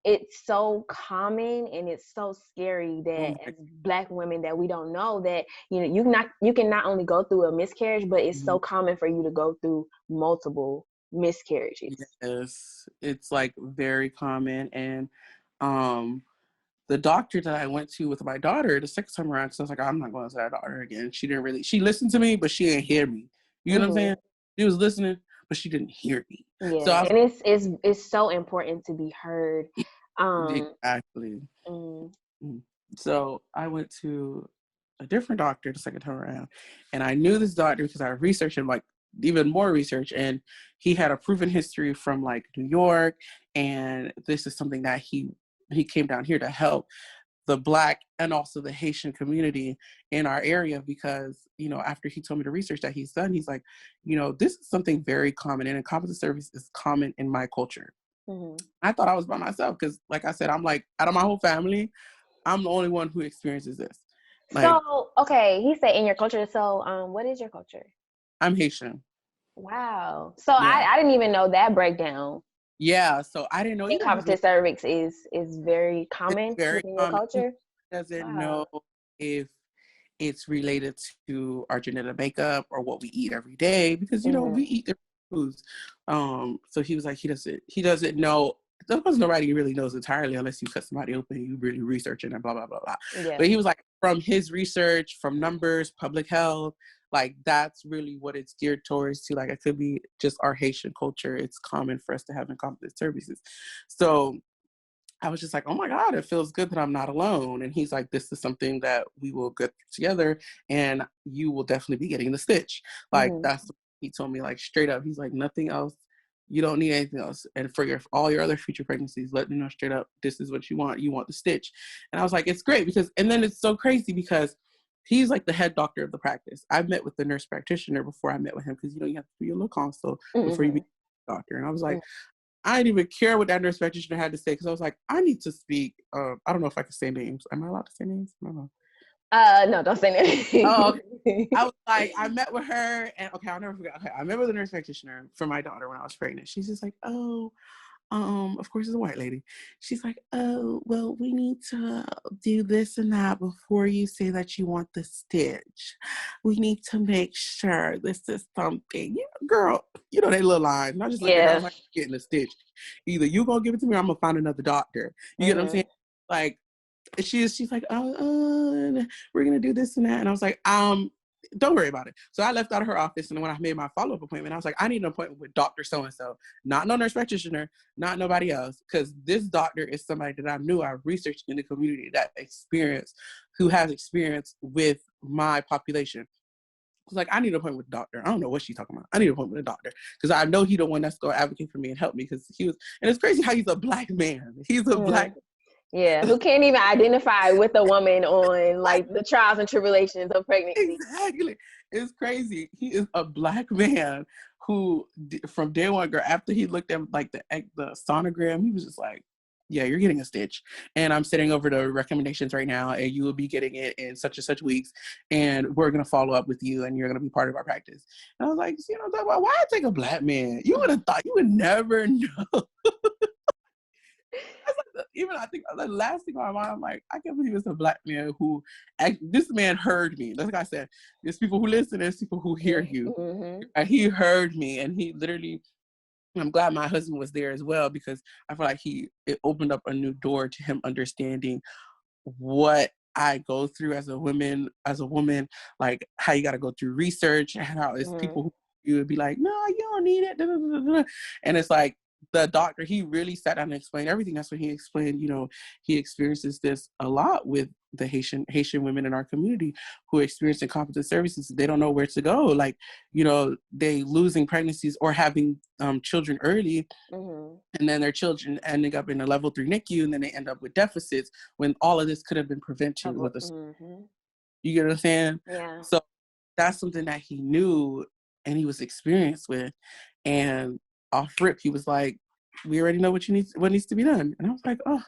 A: it's so common, and it's so scary
B: Oh
A: that
B: my,
A: as Black women, that we don't know that you can not only go through a miscarriage, but it's so common for you to go through multiple miscarriages.
B: yes, it's like very common. And um the doctor that I went to with my daughter the second time around, because I was like, I'm not going to that daughter again. She listened to me, but she didn't hear me. You know what I'm saying?
A: Hmm.
B: She was listening, but she didn't hear me. So
A: Yeah,
B: I was
A: and it's so important to be heard.
B: like,
A: Um,
B: exactly.
A: mm,
B: Mm. So I went to a different doctor the second time around, and I knew this doctor because I researched him, like even more research, and he had a proven history from like New York, and this is something that he came down here to help the Black and also the Haitian community in our area, because, after he told me the research that he's done, he's like, this is something very common, and incompetent service is common in my culture.
A: mhm.
B: I thought I was by myself because, like I said, I'm like, out of my whole family, I'm the only one who experiences this. Like,
A: So, okay, he said in your culture. So, what is your culture?
B: I'm Haitian.
A: Wow. So
B: Yeah.
A: I didn't even know that breakdown.
B: Yeah. So I didn't know either, because
A: Incompetent cervix is very
B: it's
A: common
B: very
A: within your
B: common.
A: culture.
B: Doesn't know
A: Wow.
B: if it's related to our genetic makeup or what we eat every day, because we
A: Hmm.
B: eat different foods. So he was like, he doesn't know. Of course, nobody really knows entirely unless you cut somebody open and you really research it and blah blah blah blah.
A: Yeah.
B: But he was like, from his research, from numbers, public health, like that's really what it's geared towards. To like, it could be just our Haitian culture. It's common for us to have incompetent services. So I was just like, oh my God, it feels good that I'm not alone. And he's like, this is something that we will get together, and you will definitely be getting the stitch. Like,
A: Hmm.
B: that's what he told me, like, straight up. He's like, nothing else. You don't need anything else. And for all your other future pregnancies, let me know straight up, this is what you want. You want the stitch. And I was like, it's great, because, and then it's so crazy because he's like the head doctor of the practice. I met with the nurse practitioner before I met with him because, you know, you have to do your little consult before you meet the doctor. And I was like, I didn't even care what that nurse practitioner had to say because I was like, I need to speak. I don't know if I can say names. Am I allowed to say names? I don't know.
A: No, don't say anything.
B: Oh, okay. I was like, I met with her, and okay, I'll never forget. Okay, I met with the nurse practitioner for my daughter when I was pregnant. She's just like, oh, of course it's a white lady. She's like, oh, well, we need to do this and that before you say that you want the stitch. We need to make sure this is something. Yeah, girl, you know they little lines. And I just looked at her, I was like, getting a stitch. Either you gonna give it to me or I'm gonna find another doctor. You get what I'm saying? Like, she's like, we're gonna do this and that. And I was like, don't worry about it. So I left out of her office, and when I made my follow-up appointment, I was like, I need an appointment with Dr. So-and-so, not no nurse practitioner, not nobody else, because this doctor is somebody that I knew, I researched in the community who has experience with my population. I was like, I need an appointment with a doctor. I don't know what she's talking about. I need an appointment with a doctor because I know he's the one that's going to advocate for me and help me because and it's crazy how he's a black man. He's a black
A: Yeah, who can't even identify with a woman on like the trials and tribulations of pregnancy.
B: Exactly. It's crazy. He is a black man who, from day one, girl, after he looked at like the sonogram, he was just like, yeah, you're getting a stitch. And I'm sending over the recommendations right now, and you will be getting it in such and such weeks. And we're going to follow up with you, and you're going to be part of our practice. And I was like, you know, why take a black man? You would have thought, you would never know. Even I think the last thing on my mind, I'm like, I can't believe it's a black man this man heard me. Like I said, there's people who listen, there's people who hear you. And he heard me, and he literally, I'm glad my husband was there as well because I feel like it opened up a new door to him understanding what I go through as a woman, like how you got to go through research and how it's people who you would be like, no, you don't need it. And it's like, the doctor, he really sat down and explained everything. That's what he explained. You know, he experiences this a lot with the Haitian women in our community who experience incompetent services. They don't know where to go. Like, you know, they losing pregnancies or having children early, and then their children ending up in a level 3 NICU, and then they end up with deficits when all of this could have been prevented with you get what I'm saying?
A: Yeah.
B: So that's something that he knew and he was experienced with, and off rip, he was like, we already know what needs to be done. And I was like, oh,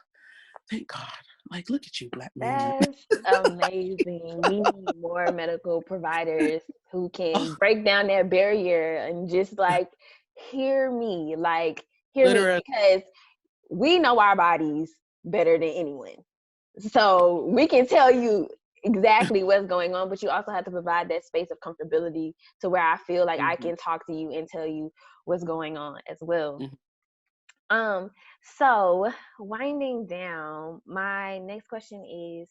B: thank God. Like, look at you, black man.
A: That's amazing. We need more medical providers who can break down that barrier and just like hear me, because we know our bodies better than anyone. So we can tell you exactly what's going on, but you also have to provide that space of comfortability to where I feel like I can talk to you and tell you what's going on as well. So winding down, my next question is,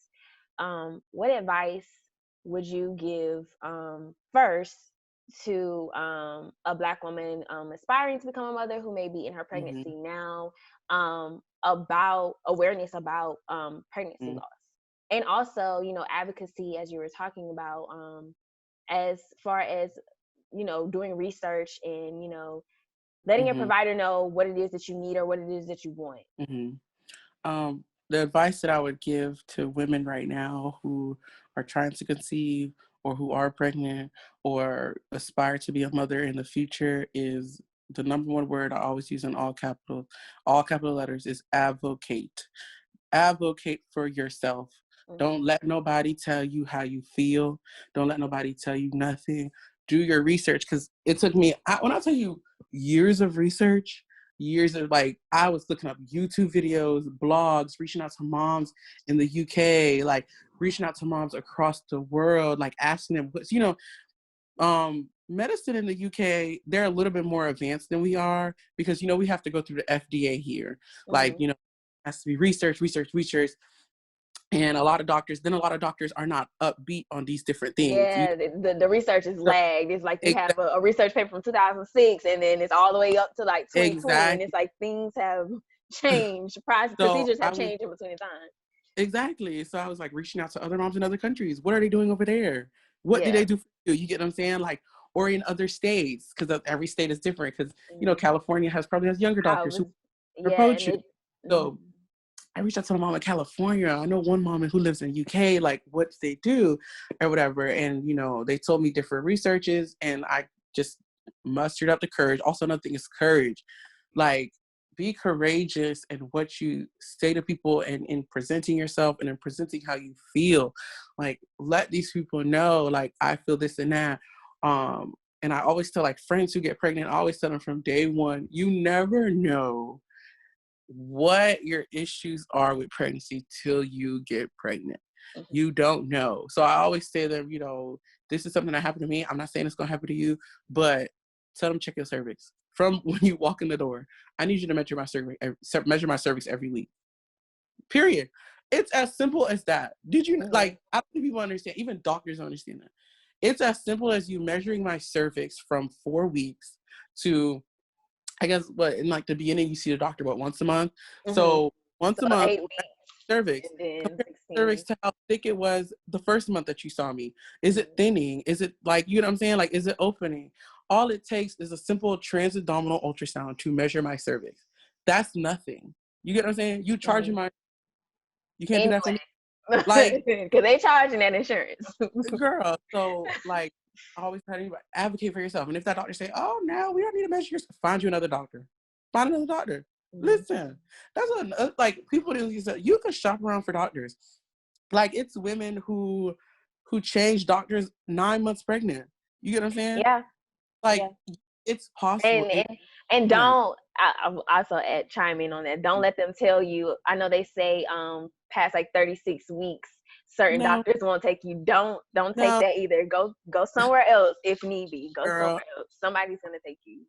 A: what advice would you give first to a Black woman aspiring to become a mother who may be in her pregnancy now, about awareness about pregnancy loss? And also, you know, advocacy, as you were talking about, as far as, you know, doing research and, you know, letting your provider know what it is that you need or what it is that you want.
B: The advice that I would give to women right now who are trying to conceive or who are pregnant or aspire to be a mother in the future is the number one word I always use in all capital letters is advocate. Advocate for yourself. Don't let nobody tell you how you feel. Don't let nobody tell you nothing. Do your research, because it took me, when I tell you years of research, years of like, I was looking up YouTube videos, blogs, reaching out to moms in the UK, like reaching out to moms across the world, like asking them, you know, medicine in the UK, they're a little bit more advanced than we are because, you know, we have to go through the FDA here. Like, you know, it has to be research. And a lot of doctors are not upbeat on these different things.
A: Yeah, the research is lagged. It's like you have a research paper from 2006 and then it's all the way up to like 2020 and it's like things have changed. Procedures have changed in between time.
B: Exactly. So I was like reaching out to other moms in other countries. What are they doing over there? What do they do for you? You get what I'm saying? Like, or in other states, because every state is different. Because, you know, California probably has younger doctors who approach you. So I reached out to a mom in California. I know one mom who lives in UK, like what they do or whatever. And, you know, they told me different researches and I just mustered up the courage. Also, another thing is courage. Like, be courageous in what you say to people and in presenting yourself and in presenting how you feel. Like, let these people know, like, I feel this and that. And I always tell like friends who get pregnant, I always tell them from day one, you never know what your issues are with pregnancy till you get pregnant. You don't know. So I always say to them, you know, this is something that happened to me. I'm not saying it's going to happen to you, but tell them check your cervix. From when you walk in the door, I need you to measure my cervix every week. Period. It's as simple as that. Did you, like, I don't think people understand, even doctors don't understand that. It's as simple as you measuring my cervix from 4 weeks to, I guess, what, in like the beginning, you see the doctor, what, once a month? So once a month,
A: 8 weeks.
B: cervix.
A: And then
B: Compare
A: 16
B: cervix
A: weeks.
B: to how thick it was the first month that you saw me. Is it thinning? Is it like, you know what I'm saying? Like, is it opening? All it takes is a simple transabdominal ultrasound to measure my cervix. That's nothing. You get what I'm saying? You charging my, you can't do that for me? Like,
A: Because they charging that insurance.
B: girl, so like, I always try to advocate for yourself. And if that doctor say, oh, no, we don't need to measure yourself, find you another doctor. Find another doctor. Listen, that's what, like, people do. You can shop around for doctors. Like, it's women who change doctors 9 months pregnant. You get what I'm saying?
A: Yeah.
B: Like,
A: Yeah.
B: it's possible.
A: And don't, I also chime in on that. Don't let them tell you. I know they say past like 36 weeks, certain
B: No,
A: doctors won't take you. Don't take
B: no,
A: that either. Go somewhere else if need be. Go
B: girl.
A: somewhere else. Somebody's gonna take you.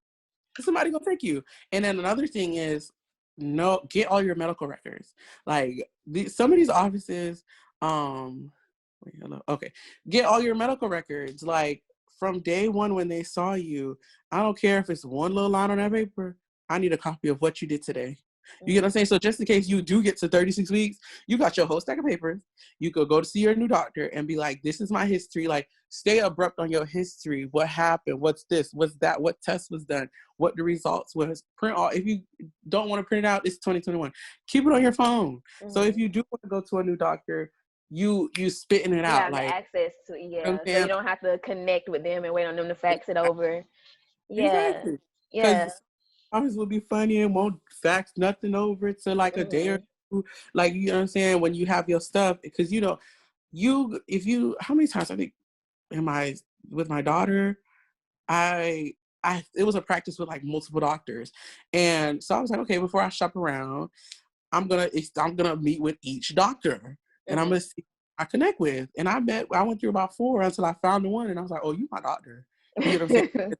B: Somebody gonna take you. And then another thing is, no, get all your medical records. Like, some of these offices, wait, hello. Okay, get all your medical records. Like, from day one when they saw you, I don't care if it's one little line on that paper. I need a copy of what you did today. You get what I'm saying? So just in case you do get to 36 weeks, you got your whole stack of papers. You could go to see your new doctor and be like, this is my history. Like, stay abrupt on your history. What happened? What's this? What's that? What test was done? What the results was. Print all. If you don't want to print it out, it's 2021. Keep it on your phone. So if you do want to go to a new doctor, you spitting it
A: You
B: out.
A: have the
B: Like,
A: access to,
B: you know what I'm
A: so you
B: saying?
A: don't have to connect with them and wait on them to fax it over. Yeah.
B: Exactly.
A: Yeah.
B: Because office will be funny and won't fax nothing over to like a day or two. Like, you know what I'm saying? When you have your stuff, because you know, how many times I think with my daughter, it was a practice with like multiple doctors. And so I was like, okay, before I shop around, I'm gonna meet with each doctor and I'm gonna see who I connect with. And I went through about 4 until I found the one and I was like, oh, you my doctor. You get what I'm saying?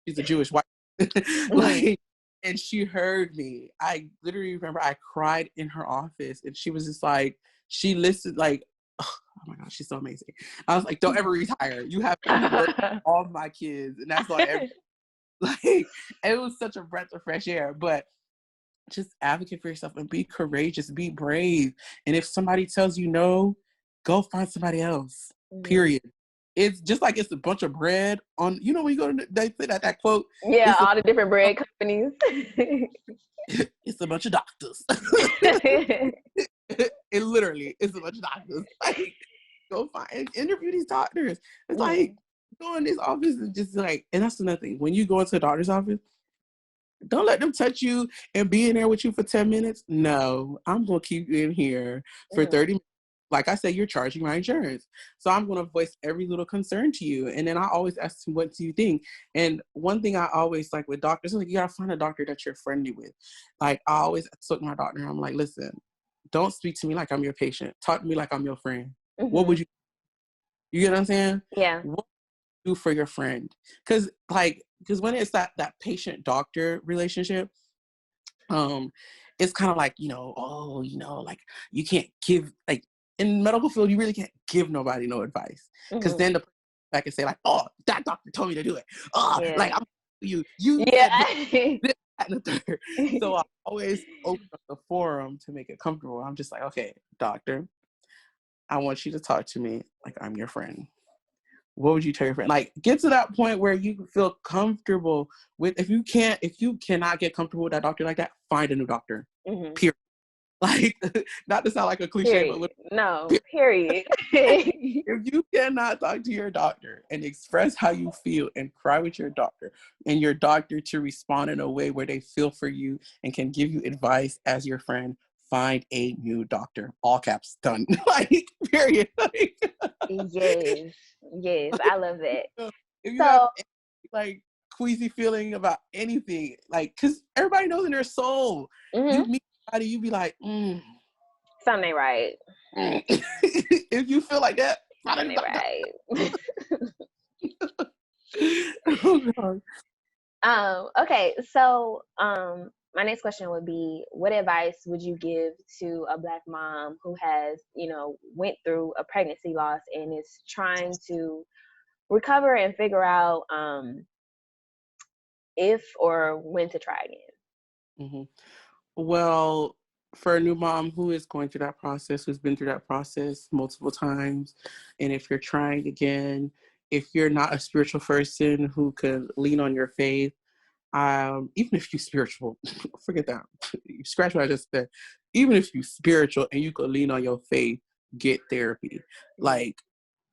B: She's a Jewish white. Like, and she heard me. I literally remember I cried in her office and she was just like, she listened like, oh my gosh, she's so amazing. I was like, don't ever retire. You have birthed all of my kids and that's on every, like, it was such a breath of fresh air. But just advocate for yourself and be courageous, be brave. And if somebody tells you no, go find somebody else. Period. It's just like it's a bunch of bread on, you know, when you go to, they say that quote.
A: Yeah, all the different bread companies.
B: It's a bunch of doctors. It literally is a bunch of doctors. Like, go find and interview these doctors. It's like, go in this office and just like, and that's another thing. When you go into a doctor's office, don't let them touch you and be in there with you for 10 minutes. No, I'm going to keep you in here for 30 minutes. Like I said, you're charging my insurance. So I'm going to voice every little concern to you. And then I always ask them, what do you think? And one thing I always like with doctors, is like, you got to find a doctor that you're friendly with. Like, I always took my doctor and I'm like, listen, don't speak to me like I'm your patient. Talk to me like I'm your friend. What would you get what I'm saying?
A: Yeah.
B: What would you do for your friend? Because when it's that patient doctor relationship, it's kind of like, you know, oh, you know, like, you can't give, like, in medical field, you really can't give nobody no advice. Because then the person back and say like, oh, that doctor told me to do it. Oh, like, I'm you said this, that, and the third. So I always open up the forum to make it comfortable. I'm just like, okay, doctor, I want you to talk to me like I'm your friend. What would you tell your friend? Like, get to that point where you feel comfortable with, if you cannot get comfortable with that doctor like that, find a new doctor. Period. Like, not to sound like a cliche,
A: Period.
B: but
A: No, period.
B: if you cannot talk to your doctor and express how you feel and cry with your doctor, and your doctor to respond in a way where they feel for you and can give you advice as your friend, find a new doctor. All caps, done. Like, period. Like,
A: Yes. Yes, I love that.
B: if you have
A: So,
B: like queasy feeling about anything, like, because everybody knows in their soul, you
A: mhm,
B: meet somebody, you be like,
A: something ain't right.
B: if you feel like that, find a
A: Something
B: doctor.
A: ain't
B: Oh, God.
A: right. Okay, so my next question would be, what advice would you give to a Black mom who has, went through a pregnancy loss and is trying to recover and figure out if or when to try again?
B: Mhm. Well, for a new mom who is going through that process, who's been through that process multiple times, and if you're trying again, if you're not a spiritual person who could lean on your faith, even if you spiritual, forget that. Scratch what I just said. Even if you spiritual and you could lean on your faith, get therapy. Like,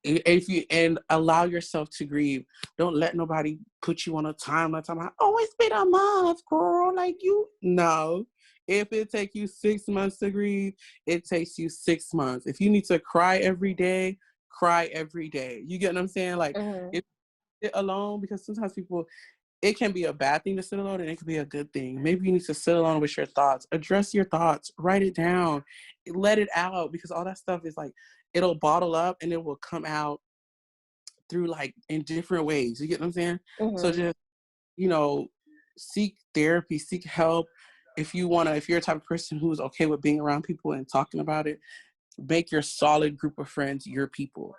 B: if you and allow yourself to grieve. Don't let nobody put you on a timeline. Oh, it's been a month, girl. Like, you no. If it takes you 6 months to grieve, it takes you 6 months. If you need to cry every day, cry every day. You get what I'm saying? Like,
A: Mm-hmm.
B: if you sit alone, because sometimes people, it can be a bad thing to sit alone and it can be a good thing. Maybe you need to sit alone with your thoughts, address your thoughts, write it down, let it out, because all that stuff is like, it'll bottle up and it will come out through like in different ways. You get what I'm saying? So
A: Mm-hmm.
B: just, you know, seek therapy, seek help. If you're a type of person who's okay with being around people and talking about it, make your solid group of friends your people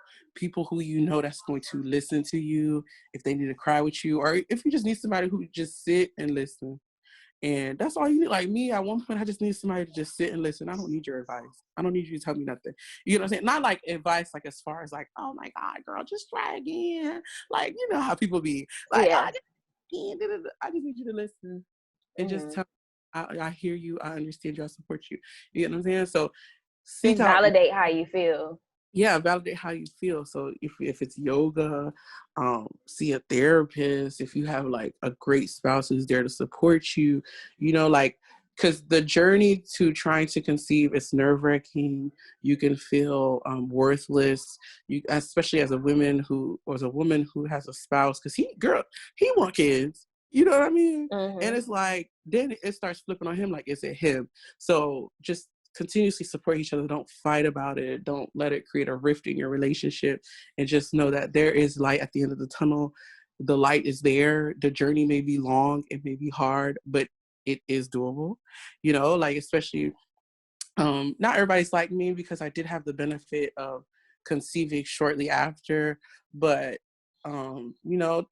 B: who you know that's going to listen to you if they need to cry with you, or if you just need somebody who just sit and listen. And that's all you need. Like me, at one point, I just need somebody to just sit and listen. I don't need your advice. I don't need you to tell me nothing. You know what I'm saying? Not like advice, like as far as like, oh my God, girl, just try again. Like, you know how people be like,
A: Yeah.
B: I just need you to listen and just
A: Mm-hmm.
B: tell me, I hear you. I understand you. I support you. You get what I'm saying? So seek
A: Just
B: out,
A: validate how you feel.
B: yeah, validate how you feel. So if it's yoga, see a therapist. If you have like a great spouse who's there to support you, like, because the journey to trying to conceive is nerve-wracking. You can feel worthless, you, especially as a woman who has a spouse, because he want kids, you know what I mean? And
A: Mm-hmm.
B: it's like, then it starts flipping on him, like, is it him? So just continuously support each other. Don't fight about it. Don't let it create a rift in your relationship. And just know that there is light at the end of the tunnel. The light is there. The journey may be long, it may be hard, but it is doable. Like, especially, not everybody's like me, because I did have the benefit of conceiving shortly after, but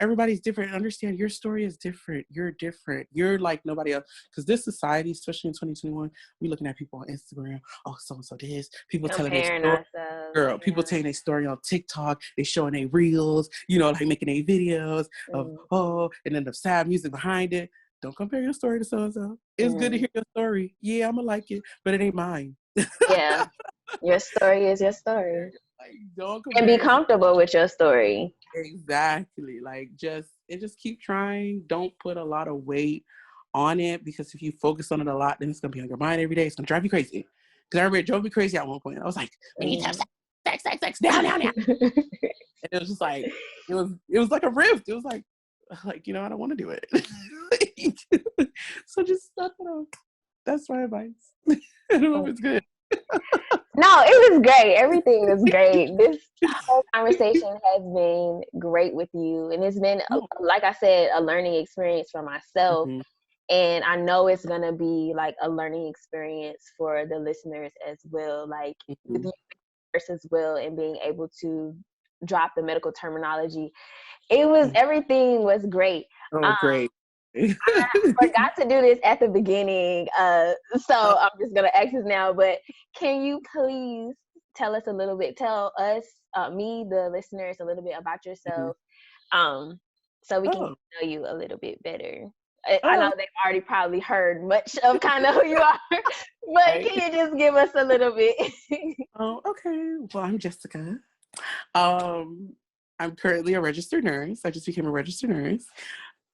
B: everybody's different. Understand, your story is different. You're different. You're like nobody else. Because this society, especially in 2021, we looking at people on Instagram. Oh, so and so this. People telling their
A: Comparing
B: story.
A: ourselves.
B: Girl, people
A: Yeah.
B: telling their story on TikTok. They showing their reels. Like making their videos of and then the sad music behind it. Don't compare your story to so and so. It's good to
A: Mm-hmm.
B: hear your story. Yeah, I'ma like it, but it ain't mine.
A: Yeah. Your story is your story.
B: Like, don't
A: And be
B: compare it to
A: comfortable with your story.
B: exactly. Like, just keep trying. Don't put a lot of weight on it, because if you focus on it a lot, then it's gonna be on your mind every day. It's gonna drive you crazy. Because I remember it drove me crazy at one point. I was like, we need to have
A: Mm.
B: sex, sex, sex, sex, now, now, now. And it was just like, it was like a rift. It was like I don't want to do it. So just stop it off. That's my advice. I don't know if it's good.
A: No, it was great. Everything was great. This whole conversation has been great with you. And it's been, like I said, a learning experience for myself.
B: Mhm.
A: And I know it's going to be like a learning experience for the listeners as well. Like with
B: Mhm.
A: you as well, and being able to drop the medical terminology. Everything was great.
B: Oh, great.
A: Forgot to do this at the beginning, so I'm just gonna ask this now. But can you please tell us tell us, me, the listeners, a little bit about
B: Mhm.
A: yourself, so we can
B: Oh,
A: know you a little bit better. I know
B: Oh,
A: they've already probably heard much of kind of who you are, but
B: right.
A: can you just give us a little bit?
B: Oh, okay. Well, I'm Jessica. Um, I'm currently a registered nurse. I just became a registered nurse.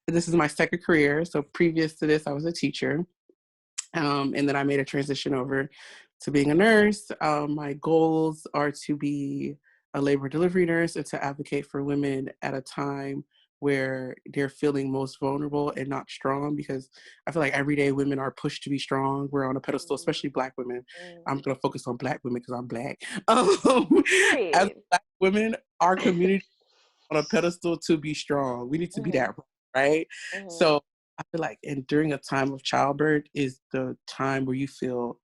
B: This is my second career. So previous to this, I was a teacher. And then I made a transition over to being a nurse. My goals are to be a labor and delivery nurse and to advocate for women at a time where they're feeling most vulnerable and not strong, because I feel like every day women are pushed to be strong. We're on a pedestal, especially Black women. I'm going to focus on Black women because I'm Black. As
A: Period.
B: Black women, our community on a pedestal to be strong. We need to be
A: Mhm.
B: that, right?
A: Mhm.
B: So I feel like, and during a time of childbirth is the time where you feel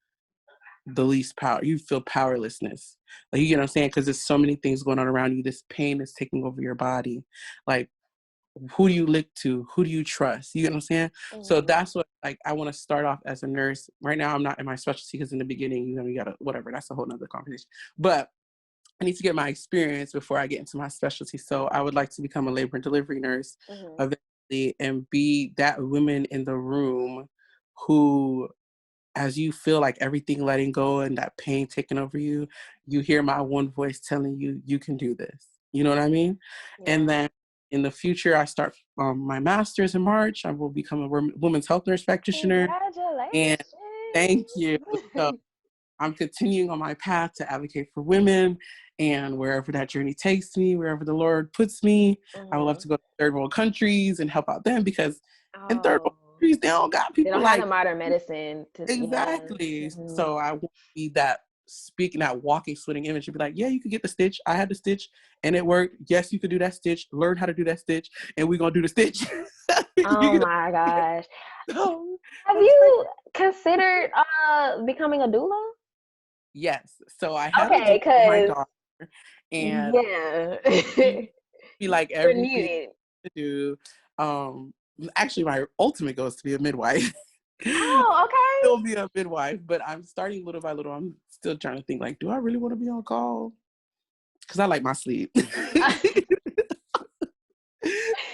B: the least power. You feel powerlessness. Like, you get what I'm saying? Because there's so many things going on around you. This pain is taking over your body. Like, who do you look to? Who do you trust? You get what I'm saying? So
A: Mhm.
B: that's what, like, I want to start off as a nurse. Right now, I'm not in my specialty because in the beginning, you gotta, whatever, that's a whole nother conversation. But I need to get my experience before I get into my specialty. So I would like to become a labor and delivery nurse
A: Mhm.
B: eventually and be that woman in the room who, as you feel like everything letting go and that pain taking over you, you hear my one voice telling you, you can do this. You know what I mean? And
A: Yeah.
B: then in the future, I start my master's in March. I will become a women's health nurse practitioner. And
A: Congratulations.
B: thank you. So I'm continuing on my path to advocate for women, and wherever that journey takes me, wherever the Lord puts me, I would love
A: Mhm.
B: to go to third world countries and help out them, because in third world
A: Oh,
B: countries, they don't got
A: they
B: people
A: don't have the
B: like
A: modern medicine to, yeah.
B: exactly.
A: Mhm.
B: So I want to be that speaking, that walking, sweating image and be like, yeah, you could get the stitch. I had the stitch and it worked. Yes, you could do that stitch. Learn how to do that stitch, and we're gonna do the stitch.
A: Oh
B: You
A: my gosh.
B: know?
A: Have
B: That's like
A: you considered becoming a doula?
B: yes. So I had to do
A: Okay,
B: it for my
A: cause
B: daughter, and
A: yeah,
B: she be like
A: you're
B: everything
A: needed.
B: to do. Um, Actually, my ultimate goal is to be a midwife.
A: Oh,
B: Still be a midwife, but I'm starting little by little. I'm still trying to think like, do I really want to be on call? Because I like my sleep.
A: okay.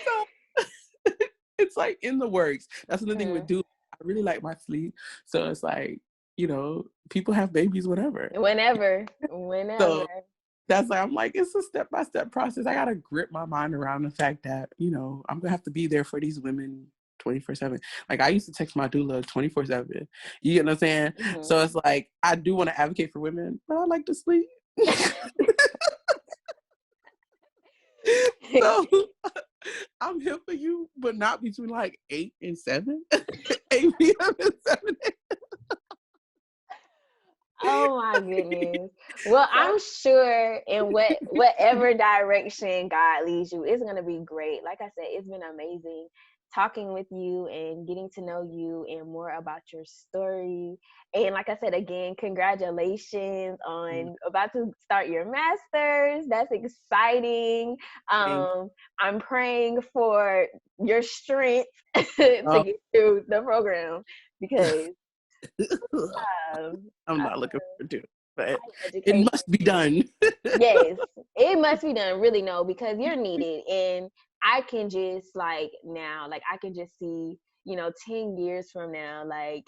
B: So it's like in the works. That's the thing with
A: Mhm.
B: doula. I really like my sleep, so it's like, people have babies, whatever.
A: Whenever,
B: So
A: whenever.
B: that's like, I'm like, it's a step-by-step process. I gotta grip my mind around the fact that, I'm gonna have to be there for these women 24/7. Like, I used to text my doula 24/7. You get what I'm saying?
A: Mhm.
B: So it's like, I do want to advocate for women, but I like to sleep. So I'm here for you, but not between like 8 and 7. 8 p.m. and 7 a.m.
A: Oh my goodness. Well,
B: So
A: I'm sure in whatever direction God leads you, it's gonna be great. Like I said, it's been amazing talking with you and getting to know you and more about your story. And like I said again, congratulations on about to start your masters. That's exciting.
B: thank
A: I'm praying for your strength to
B: you.
A: get through the program because
B: I'm
A: I
B: not looking forward to it, but
A: higher
B: it
A: education.
B: must be done.
A: Yes, it must be done. Really, no, because you're needed, and I can just like now, like I can just see, 10 years from now, like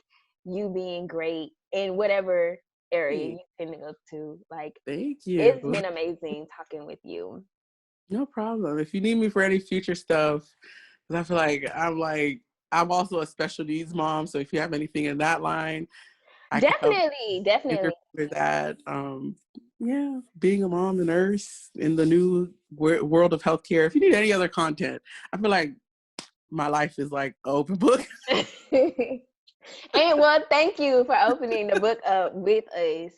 A: you being great in whatever area you can go to. Like
B: Thank
A: it's
B: you.
A: been amazing talking with you.
B: No problem. If you need me for any future stuff, because I feel I'm also a special needs mom. So if you have anything in that line, I can help
A: Definitely,
B: interview
A: definitely.
B: with that. Yeah, being a mom, a nurse in the new world of healthcare. If you need any other content, I feel like my life is like an open book.
A: And well, thank you for opening the book up with us.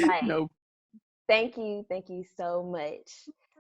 A: Like,
B: No,
A: thank you so much.